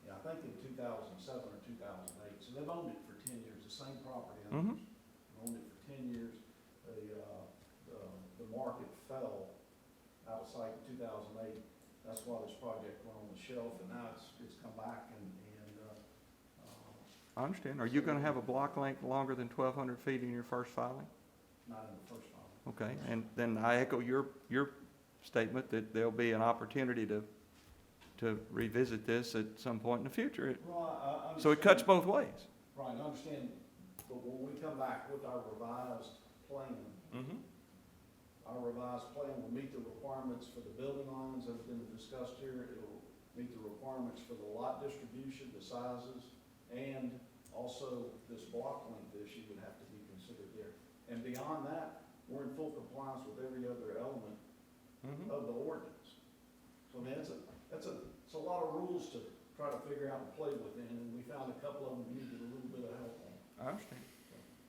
I think in 2007 or 2008, so they've owned it for 10 years, the same property owners. Owned it for 10 years. The market fell out of sight in 2008. That's why this project went on the shelf, and now it's come back and I understand. Are you gonna have a block length longer than 1,200 feet in your first filing? not in the first filing. Okay, and then I echo your statement that there'll be an opportunity to revisit this at some point in the future. Well, I So it cuts both ways. Right, I understand, but when we come back with our revised plan, our revised plan will meet the requirements for the building lines that have been discussed here. It'll meet the requirements for the lot distribution, the sizes, and also this block length issue would have to be considered there. And beyond that, we're in full compliance with every other element of the ordinance. So I mean, it's a lot of rules to try to figure out and play within, and we found a couple of them we needed a little bit of help on. I understand.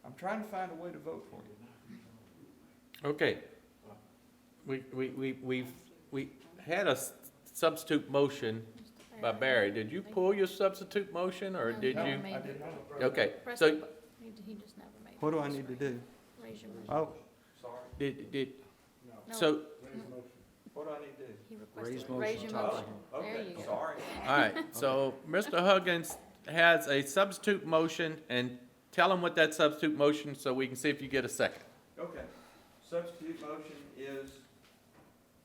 I'm trying to find a way to vote for you. Okay. We had a substitute motion by Barry. Did you pull your substitute motion, or No, did he you? never made it. Okay, Press so the bu- he just never made it. What do I need to do? Raise your motion. Oh, did, No, so, what do I need to do? he Raise requested, motion, raise your top motion. There you go. Sorry. all right, so Mr. Huggins has a substitute motion, and tell him what that substitute motion, so we can see if you get a second. Okay, substitute motion is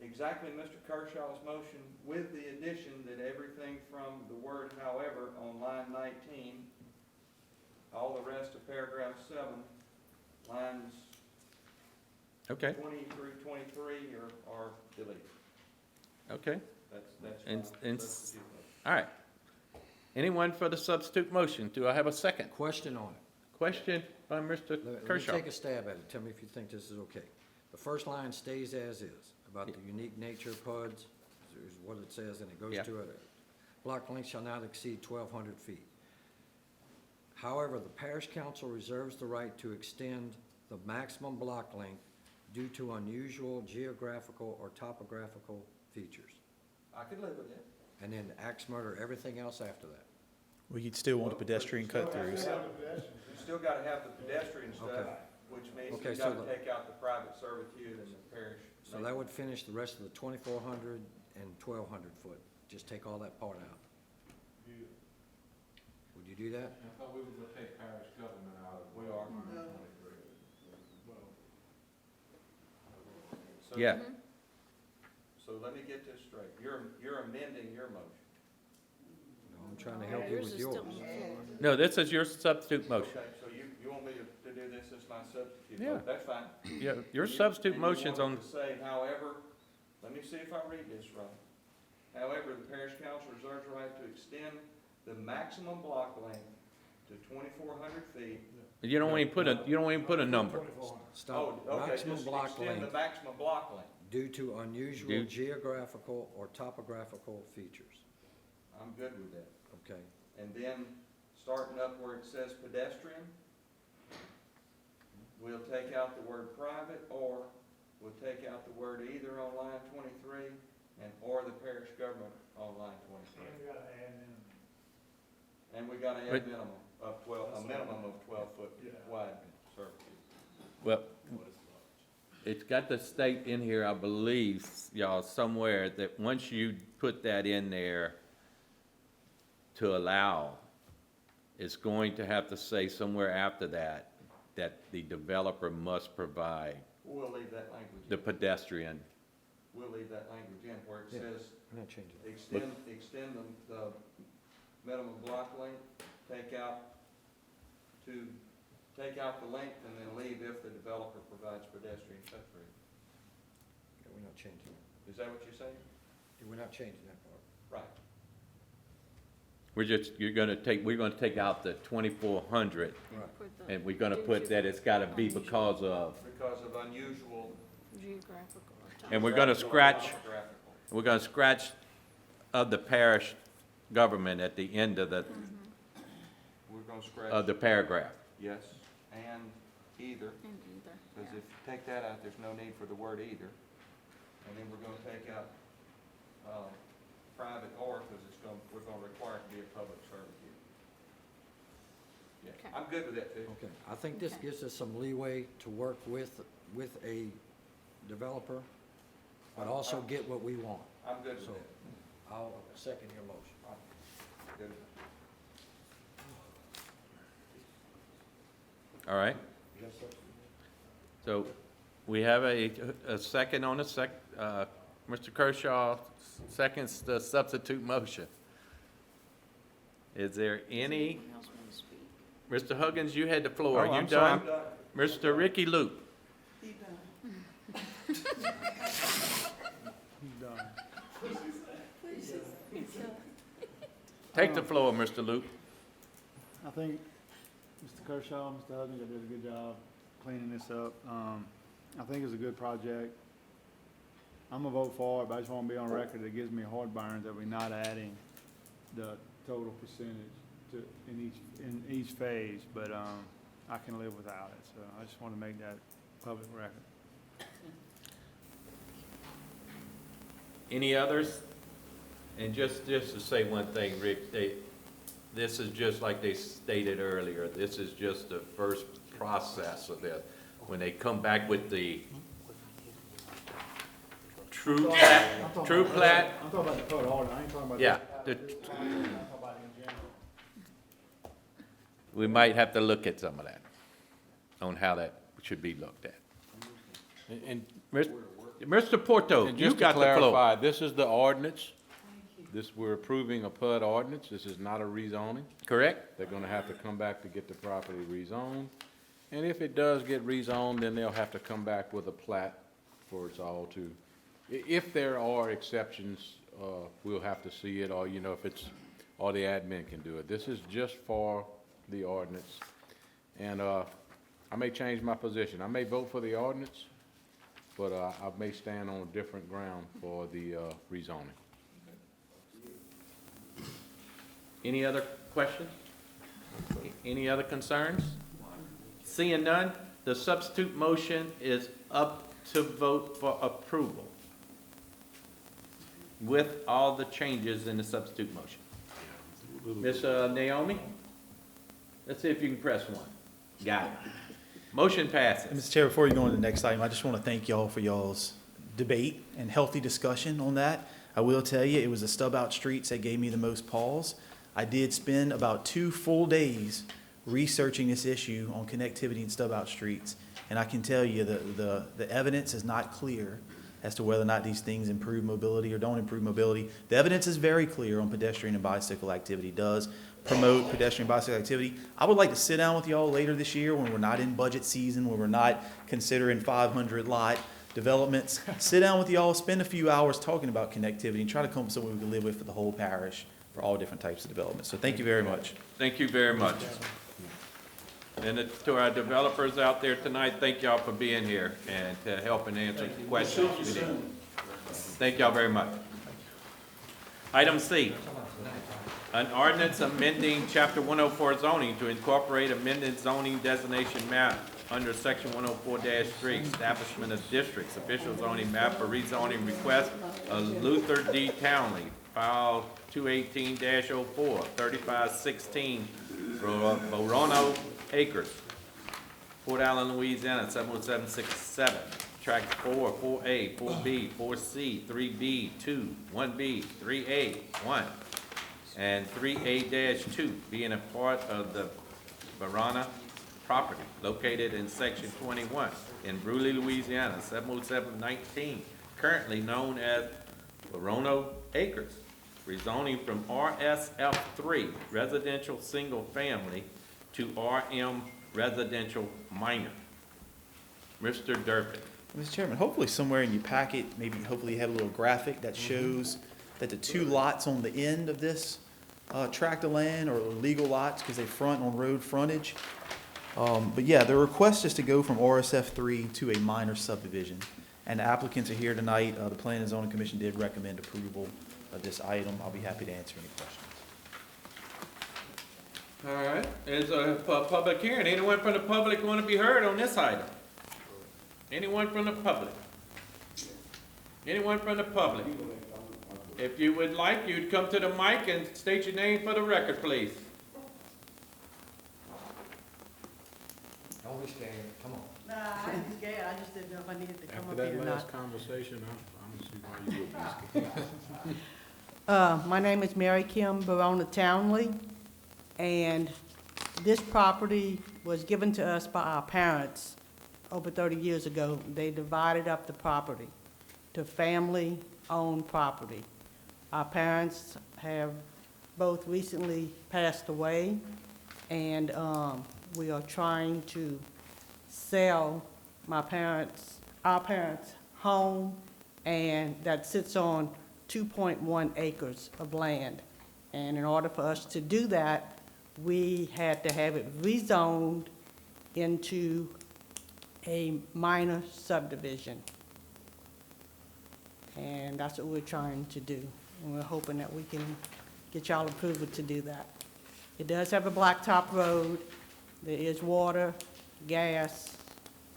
exactly Mr. Kershaw's motion with the addition that everything from the word however on line 19, all the rest of paragraph 7, lines Okay, 20 through 23 are deleted. okay, That's And- my and- substitute motion. all right. Anyone for the substitute motion? Do I have a second? Question on it. Question by Mr. Let me Kershaw. take a stab at it. Tell me if you think this is okay. The first line stays as is, about the unique nature of PUDs, is what it says, and it goes Yeah. to it. Block length shall not exceed 1,200 feet. However, the parish council reserves the right to extend the maximum block length due to unusual geographical or topographical features. I could live with that. And then axe murder, everything else after that. Well, you'd still want the pedestrian cut-throughs. You still gotta have the pedestrian stuff, Okay. which means Okay, you so gotta take out the private servitude and the parish. So that would finish the rest of the 2,400 and 1,200 foot. Just take all that part out. Would you do that? I thought we were gonna take parish government out of. We are. So- Yeah. So let me get this straight. You're amending your motion. No, I'm trying to help you Yours with is yours. still on the floor. No, this is your substitute motion. Okay, so you want me to do this as my substitute? Yeah. vote? That's fine. Yeah, your And you- substitute and you motion's wanted on, to say, however, let me see if I read this right. However, the parish council reserves the right to extend the maximum block length to 2,400 feet. you don't even put a number. Stop. Oh, okay, Maximum just block extend the length maximum block length. due to unusual Due- geographical or topographical features. I'm good with that. Okay. And then, starting up where it says pedestrian, we'll take out the word private, or we'll take out the word either on line 23, and or the parish government on line 23. And we gotta add in. And we gotta But- add minimum of 12, a minimum of 12 foot wide servitude. Well, it's got the state in here, I believe, y'all, somewhere, that once you put that in there to allow, it's going to have to say somewhere after that, that the developer must provide We'll leave that language the in. pedestrian. We'll leave that language in where it Yeah. says I'm not changing it. extend the minimum block length, take out to take out the length and then leave if the developer provides pedestrian footbridge. Yeah, we're not changing that. Is that what you're saying? Yeah, we're not changing that part. Right. We're gonna take out the 2,400, and we're gonna put that it's gotta be because of, Because of unusual. Geographical or time. and we're gonna scratch, Topographical. of the parish government at the end of the, We're gonna scratch. of the paragraph. Yes, and either, And either, because yeah. if you take that out, there's no need for the word either. And then we're gonna take out, private or, because we're gonna require it to be a public service here. Yeah, Okay. I'm good with that too. Okay, I think this Okay. gives us some leeway to work with a developer, but also get what we want. I'm good with So, that. I'll second your motion. Good. All right? So we have a second on the Mr. Kershaw seconds the substitute motion. Is there any, Anyone else want to speak? Mr. Huggins, you had the floor. Are Oh, you I'm sorry. done? Mr. Ricky Luke? He done. He's done. Take the floor, Mr. Luke. I think Mr. Kershaw, Mr. Huggins, did a good job cleaning this up. I think it's a good project. I'm gonna vote for it, but I just wanna be on record, it gives me heartburn that we're not adding the total percentage in each phase, but, I can live without it, so I just wanna make that public record. Any others? And just to say one thing, Rick, this is just like they stated earlier, this is just the first process of this. When they come back with the true plat, I'm talking about the total order, I ain't talking about. yeah, I'm talking about it in general. we might have to look at some of that, on how that should be looked at. And Mr. Porto, and you just to got the floor. clarify, this is the ordinance. We're approving a PUD ordinance. This is not a rezoning. Correct? They're gonna have to come back to get the property rezoned. And if it does get rezoned, then they'll have to come back with a plat for it's all to. If there are exceptions, we'll have to see it, or, if it's, or the admin can do it. This is just for the ordinance. And, I may change my position. I may vote for the ordinance, but, I may stand on a different ground for the, rezoning. Any other questions? Any other concerns? Seeing none, the substitute motion is up to vote for approval with all the changes in the substitute motion. Ms. Naomi? Let's see if you can press one. Got it. Motion passes. Mr. Chair, before you go on to the next item, I just want to thank y'all for y'all's debate and healthy discussion on that. I will tell you, it was the stub-out streets that gave me the most pause. I did spend about 2 full days researching this issue on connectivity and stub-out streets, and I can tell you the evidence is not clear as to whether or not these things improve mobility or don't improve mobility. The evidence is very clear on pedestrian and bicycle activity, does promote pedestrian and bicycle activity. I would like to sit down with y'all later this year when we're not in budget season, when we're not considering 500 lot developments. Sit down with y'all, spend a few hours talking about connectivity, and try to come up with something we can live with for the whole parish for all different types of development. So thank you very much. Thank you very much. And to our developers out there tonight, thank y'all for being here and to help and answer questions. we need. Thank y'all very much. Item C, an ordinance amending Chapter 104 zoning to incorporate amended zoning designation map under Section 104-3, establishment of districts, official zoning map for rezoning request of Luther D. Townley, file 218-04, 3516, Borono Acres, Port Allen, Louisiana, 70767. Tract 4, 4A, 4B, 4C, 3B, 2, 1B, 3A, 1, and 3A-2, being a part of the Barana property located in Section 21 in Bruley, Louisiana, 70719, currently known as Borono Acres, rezoning from RSF3, residential single family, to RM residential minor. Mr. Durbin. Mr. Chairman, hopefully somewhere in your packet, maybe hopefully you have a little graphic that shows that the two lots on the end of this tract of land are legal lots because they front on road frontage. But yeah, the request is to go from RSF3 to a minor subdivision. And the applicants are here tonight. The Planning and Zoning Commission did recommend approval of this item. I'll be happy to answer any questions. All right, there's a public hearing. Anyone from the public want to be heard on this item? Anyone from the public? Anyone from the public? If you would like, you'd come to the mic and state your name for the record, please. Don't be scared, come on. Nah, I ain't scared, I just didn't know if I needed to come After up here that or last not. conversation, I don't see why you would be scared. My name is Mary Kim Barona Townley, and this property was given to us by our parents over 30 years ago. They divided up the property to family-owned property. Our parents have both recently passed away, and we are trying to sell our parents' home, and that sits on 2.1 acres of land. And in order for us to do that, we had to have it rezoned into a minor subdivision. And that's what we're trying to do. And we're hoping that we can get y'all approval to do that. It does have a blacktop road. There is water, gas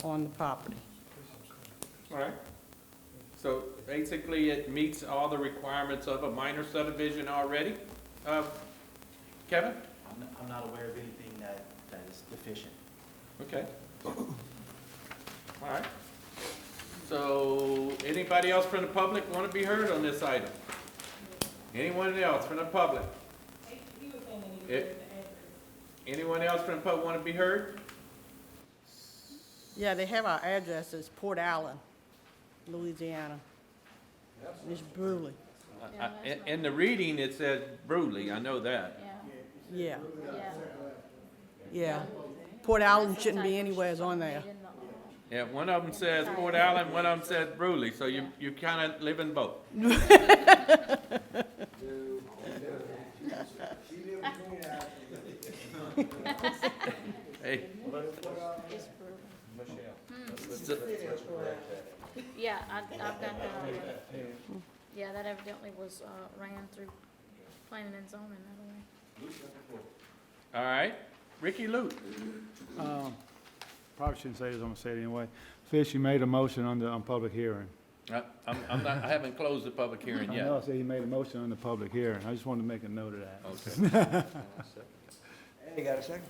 on the property. All right. So basically, it meets all the requirements of a minor subdivision already. Kevin? I'm not aware of anything that is deficient. Okay. All right. So, anybody else from the public want to be heard on this item? Anyone else from the public? Anyone else from the public want to be heard? Yeah, they have our addresses, Port Allen, Louisiana. It's Bruley. In the reading, it says Bruley, I know that. Yeah, Yeah. yeah. Port Allen shouldn't be anywhere on there. Yeah, one of them says Port Allen, one of them says Bruley, so you kind of live in both. Hey. Yeah, I've got that already. Yeah, that evidently was, ran through planning and zoning that way. All right, Ricky Luke. Probably shouldn't say this, I'm gonna say it anyway. Fish, you made a motion on public hearing. I haven't closed the public hearing I yet. know, I said he made a motion on the public hearing. I just wanted to make a note of that. Okay. You got a second?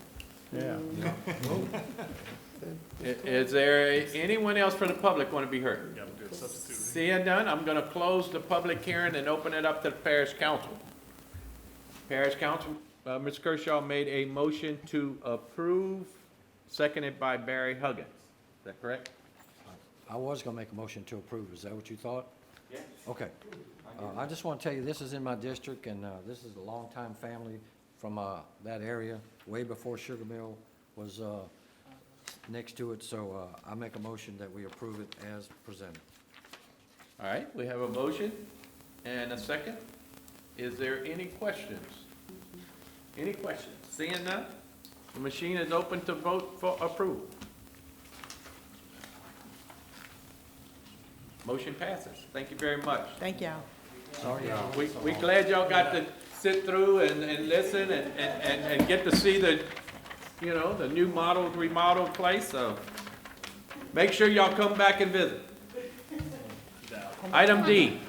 Yeah. Is there anyone else from the public want to be heard? Seeing none, I'm going to close the public hearing and open it up to the parish council. Parish council, Ms. Kershaw made a motion to approve, seconded by Barry Huggins. Is that correct? I was gonna make a motion to approve, is that what you thought? Yes. Okay. I just want to tell you, this is in my district, and this is a longtime family from that area, way before Sugar Mill was next to it, so I make a motion that we approve it as presented. All right, we have a motion and a second. Is there any questions? Any questions? Seeing none, the machine is open to vote for approval. Motion passes. Thank you very much. Thank y'all. Sorry, We glad y'all got to sit through and listen and get to see the, you know, the new modeled, remodeled place, so make sure y'all come back and visit. Item D,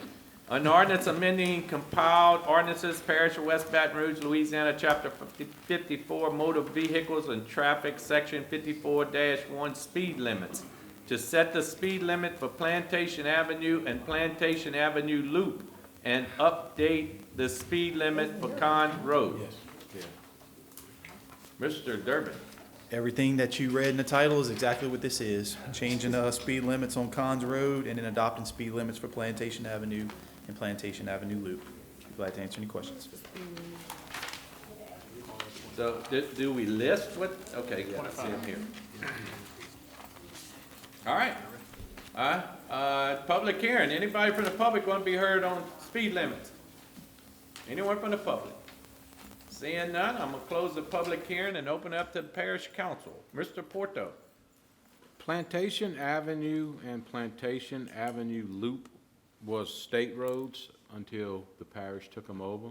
an ordinance amending compiled ordinances, Parish of West Baton Rouge, Louisiana, Chapter 54, Motor Vehicles and Traffic, Section 54-1, Speed Limits, to set the speed limit for Plantation Avenue and Plantation Avenue Loop, and update the speed limit for Con Road. Mr. Durbin. Everything that you read in the title is exactly what this is, changing the speed limits on Cons Road and then adopting speed limits for Plantation Avenue and Plantation Avenue Loop. Be glad to answer any questions. So do we list what, okay, yeah, I see them here. All right. Public hearing, anybody from the public want to be heard on speed limits? Anyone from the public? Seeing none, I'm gonna close the public hearing and open up to the parish council. Mr. Porto. Plantation Avenue and Plantation Avenue Loop was state roads until the parish took them over.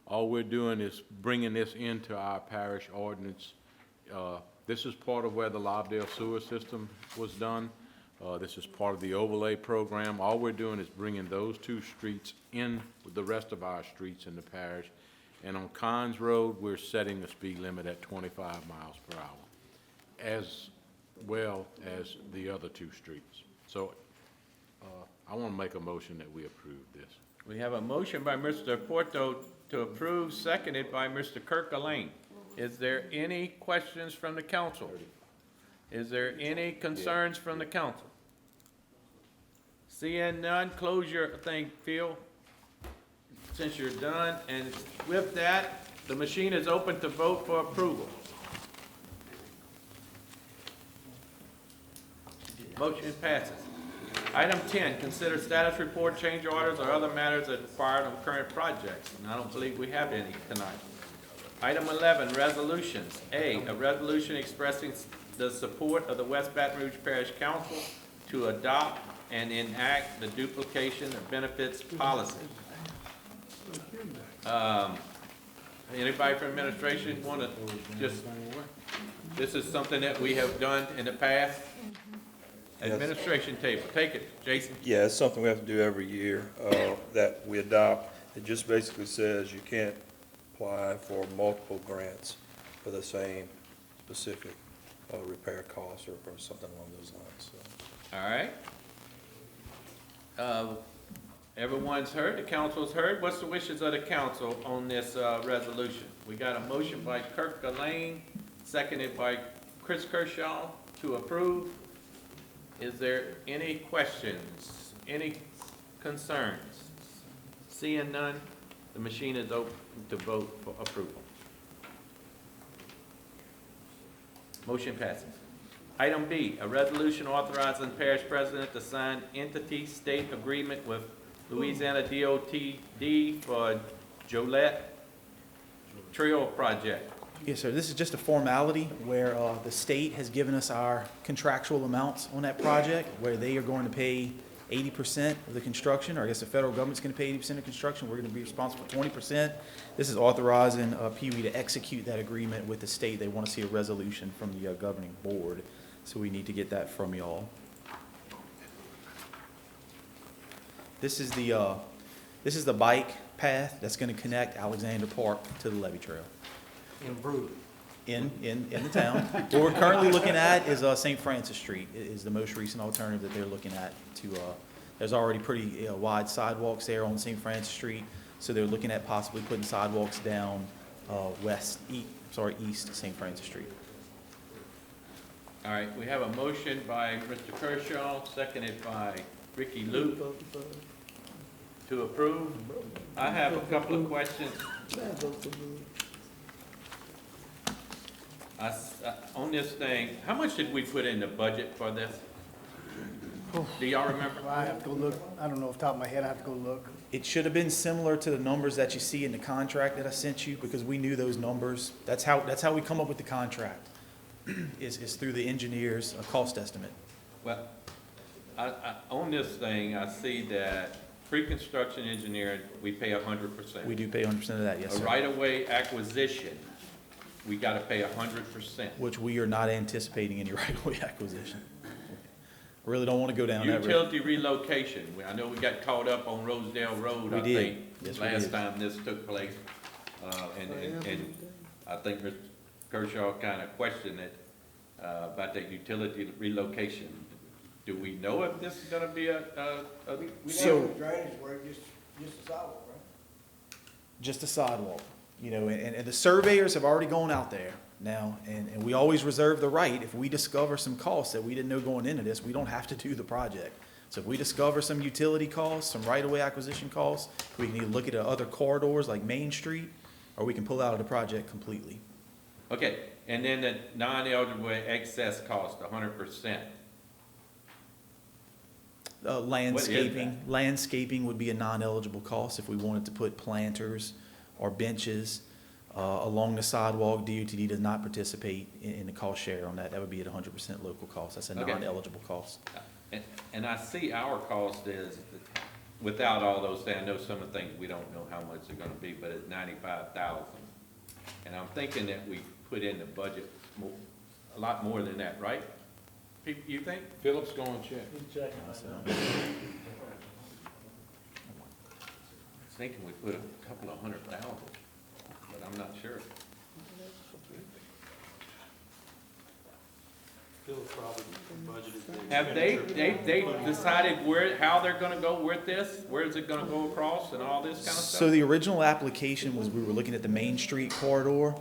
All we're doing is bringing this into our parish ordinance. This is part of where the Lobdell sewer system was done. This is part of the overlay program. All we're doing is bringing those two streets in with the rest of our streets in the parish. And on Cons Road, we're setting the speed limit at 25 miles per hour, as well as the other two streets. So I want to make a motion that we approve this. We have a motion by Mr. Porto to approve, seconded by Mr. Kirk Elaine. Is there any questions from the council? Is there any concerns from the council? Seeing none, close your thing, Phil, since you're done. And with that, the machine is open to vote for approval. Motion passes. Item 10, consider status report, change orders, or other matters that require on current projects. And I don't believe we have any tonight. Item 11, resolutions. A resolution expressing the support of the West Baton Rouge Parish Council to adopt and enact the duplication of benefits policy. Anybody from administration want to just, this is something that we have done in the past? Yes. Administration table, take it, Jason. Yeah, it's something we have to do every year, that we adopt. It just basically says you can't apply for multiple grants for the same specific, repair costs or something along those lines, so. All right. Everyone's heard, the council's heard. What's the wishes of the council on this resolution? We got a motion by Kirk Elaine, seconded by Chris Kershaw to approve. Is there any questions, any concerns? Seeing none, the machine is open to vote for approval. Motion passes. Item B, a resolution authorizing parish president to sign entity state agreement with Louisiana DOTD for Joliet Trail Project. Yes, sir. This is just a formality where the state has given us our contractual amounts on that project, where they are going to pay 80% of the construction, or I guess the federal government's going to pay 80% of construction. We're going to be responsible for 20%. This is authorizing Pee-wee to execute that agreement with the state. They want to see a resolution from the governing board, so we need to get that from y'all. This is the bike path that's going to connect Alexander Park to the levee trail. In Brew. In the town. What we're currently looking at is St. Francis Street is the most recent alternative that they're looking at to, there's already pretty wide sidewalks there on St. Francis Street, so they're looking at possibly putting sidewalks down east St. Francis Street. All right, we have a motion by Mr. Kershaw, seconded by Ricky Luke to approve. I have a couple of questions. On this thing, how much did we put in the budget for this? Do y'all remember? I have to go look, I don't know off the top of my head, I have to go look. It should have been similar to the numbers that you see in the contract that I sent you, because we knew those numbers. That's how we come up with the contract, is through the engineer's cost estimate. Well, on this thing, I see that pre-construction engineering, we pay 100%. We do pay 100% of that, yes, A sir. right-of-way acquisition, we gotta pay 100%. Which we are not anticipating any right-of-way acquisition. I really don't want to go down that road. Utility relocation, I know we got caught up on Rosedale Road, We I did. think, Yes, we last did. time this took place. And I think Mr. Kershaw kind of questioned it, about that utility relocation. Do we know if this is gonna be a So- Drainage work, just a sidewalk, right? Just a sidewalk, and the surveyors have already gone out there now, and we always reserve the right, if we discover some costs that we didn't know going into this, we don't have to do the project. So if we discover some utility costs, some right-of-way acquisition costs, we can either look at other corridors like Main Street, or we can pull out of the project completely. Okay, and then the non-eligible excess cost, 100%. Landscaping would be a non-eligible cost if we wanted to put planters or benches along the sidewalk. DOTD does not participate in the cost share on that. That would be at 100% local cost. That's a Okay. non-eligible cost. And I see our cost is, without all those things, I know some of the things we don't know how much they're gonna be, but it's 95,000. And I'm thinking that we put in the budget a lot more than that, right? You think? Phillips going check. I was thinking we put a couple of 100,000, but I'm not sure. Have they decided how they're gonna go with this? Where is it gonna go across and all this kind of stuff? So the original application was, we were looking at the Main Street corridor.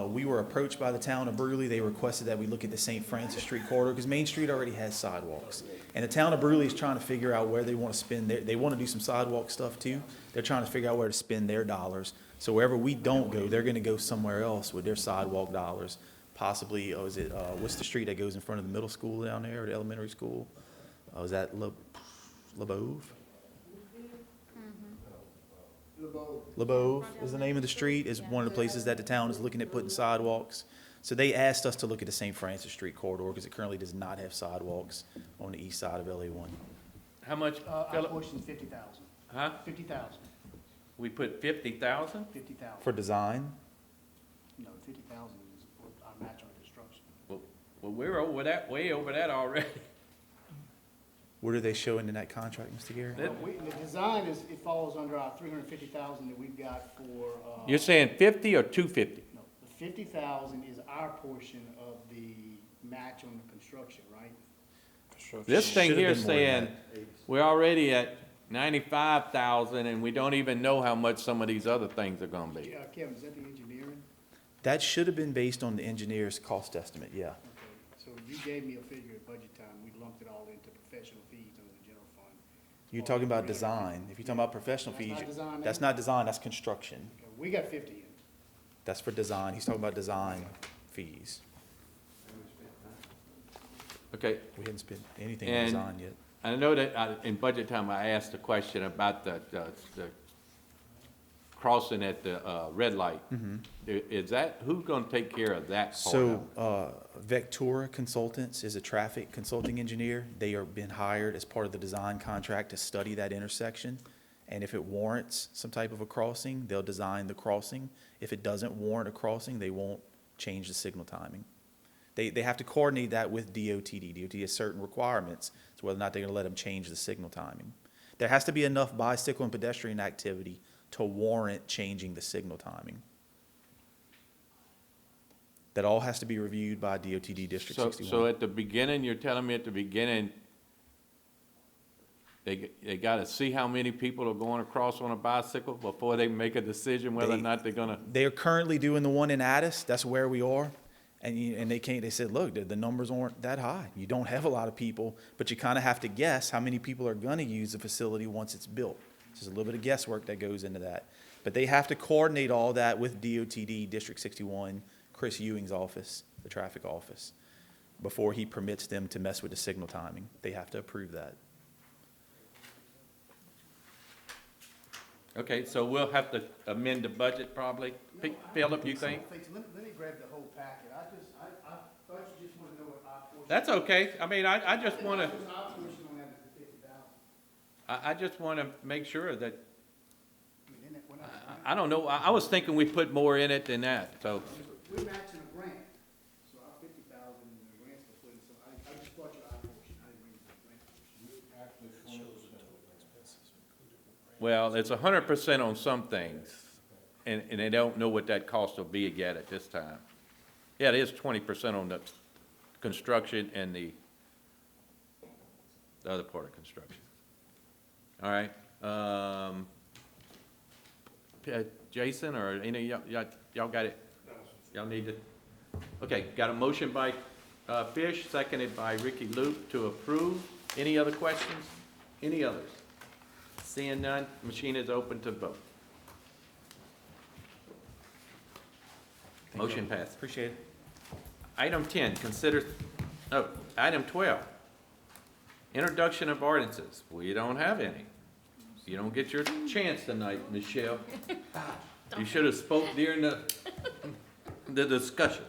We were approached by the town of Brewley. They requested that we look at the St. Francis Street corridor because Main Street already has sidewalks. And the town of Brewley is trying to figure out where they want to spend they want to do some sidewalk stuff too. They're trying to figure out where to spend their dollars. So wherever we don't go, they're going to go somewhere else with their sidewalk dollars. Possibly, what's the street that goes in front of the middle school down there, or the elementary school? Is that LeBove? LeBove is the name of the street, is one of the places that the town is looking at putting sidewalks. So they asked us to look at the St. Francis Street corridor because it currently does not have sidewalks on the east side of LA1. How much, Our Philip? portion's 50,000. Huh? 50,000. We put 50,000? 50,000. For design, No, 50,000 is our match on construction. Well, we're over that, way over that already. what are they showing in that contract, Mr. Gary? The design it falls under our 350,000 that we've got for, You're saying 50 or 250? no, the 50,000 is our portion of the match on the construction, right? This thing Should've here been more than saying, we're already at 95,000 and we don't even know how much some of these other things are gonna be. Kevin, is that the engineering? That should have been based on the engineer's cost estimate, yeah. Okay, so you gave me a figure at budget time, we lumped it all into professional fees under the general fund. You're talking about design. If you're talking about professional That's fees, not design, that's then? not design, that's construction. Okay, we got 50 in. That's for design. He's talking about design fees. Okay, We hadn't spent anything on And- design yet. I know that in budget time, I asked a question about the crossing at the red light. Is that, who's gonna take care of that part? So, Vectura Consultants is a traffic consulting engineer. They are been hired as part of the design contract to study that intersection. And if it warrants some type of a crossing, they'll design the crossing. If it doesn't warrant a crossing, they won't change the signal timing. They have to coordinate that with DOTD. DOT has certain requirements to whether or not they're gonna let them change the signal timing. There has to be enough bicycle and pedestrian activity to warrant changing the signal timing. That all has to be reviewed by DOTD District So 61. at the beginning, you're telling me at the beginning, they gotta see how many people are going across on a bicycle before they make a decision whether or They- not they're gonna, They are currently doing the one in Addis, that's where we are. And they said, look, the numbers aren't that high. You don't have a lot of people, but you kind of have to guess how many people are gonna use the facility once it's built. There's a little bit of guesswork that goes into that. But they have to coordinate all that with DOTD, District 61, Chris Ewing's office, the traffic office, before he permits them to mess with the signal timing. They have to approve that. okay, so we'll have to amend the budget probably. Philip, you think? Let me grab the whole packet, I thought you just wanna know what our portion. That's okay. I mean, I just wanna, What was our portion on that is the 50,000? I just wanna make sure that, I mean, we're not, I don't know, I was thinking we put more in it than that, so. we're matching a grant, so our 50,000, the grant's to put in, so I just brought you our portion, I didn't bring you the grant portion. Well, it's 100% on some things, and they don't know what that cost will be yet at this time. Yeah, it is 20% on the construction and the other part of construction. All right, Jason, or any of y'all got it? Y'all need it? Okay, got a motion by Fish, seconded by Ricky Luke to approve. Any other questions? Any others? Seeing none, machine is open to vote. Motion passed. Appreciate it. Item 10, item 12, introduction of ordinances. We don't have any. You don't get your chance tonight, Michelle. You should have spoke during the discussion.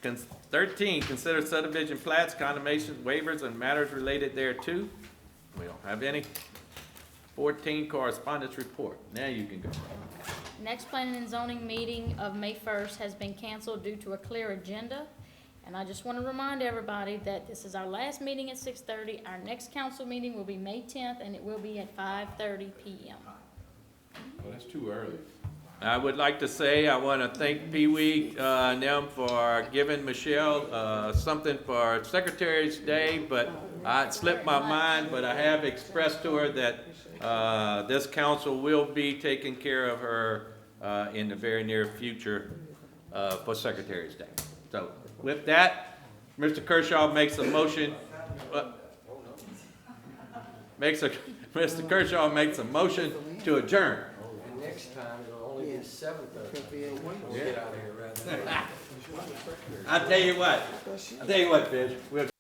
13, consider subdivision plats, condemnations, waivers, and matters related thereto. We don't have any. 14, correspondence report. Now you can go. Next planning and zoning meeting of May 1st has been canceled due to a clear agenda. And I just want to remind everybody that this is our last meeting at 6:30. Our next council meeting will be May 10th, and it will be at 5:30 PM. Well, that's too early. I would like to say, I want to thank Pee Wee, and them for giving Michelle, something for Secretary's Day, but it slipped my mind, but I have expressed to her that, this council will be taking care of her, in the very near future, for Secretary's Day. So, with that, Mr. Kershaw makes a motion, Mr. Kershaw makes a motion to adjourn. And next time, it'll only be 7:30. We'll get out of here right now. I'll tell you what, Fitz, we'll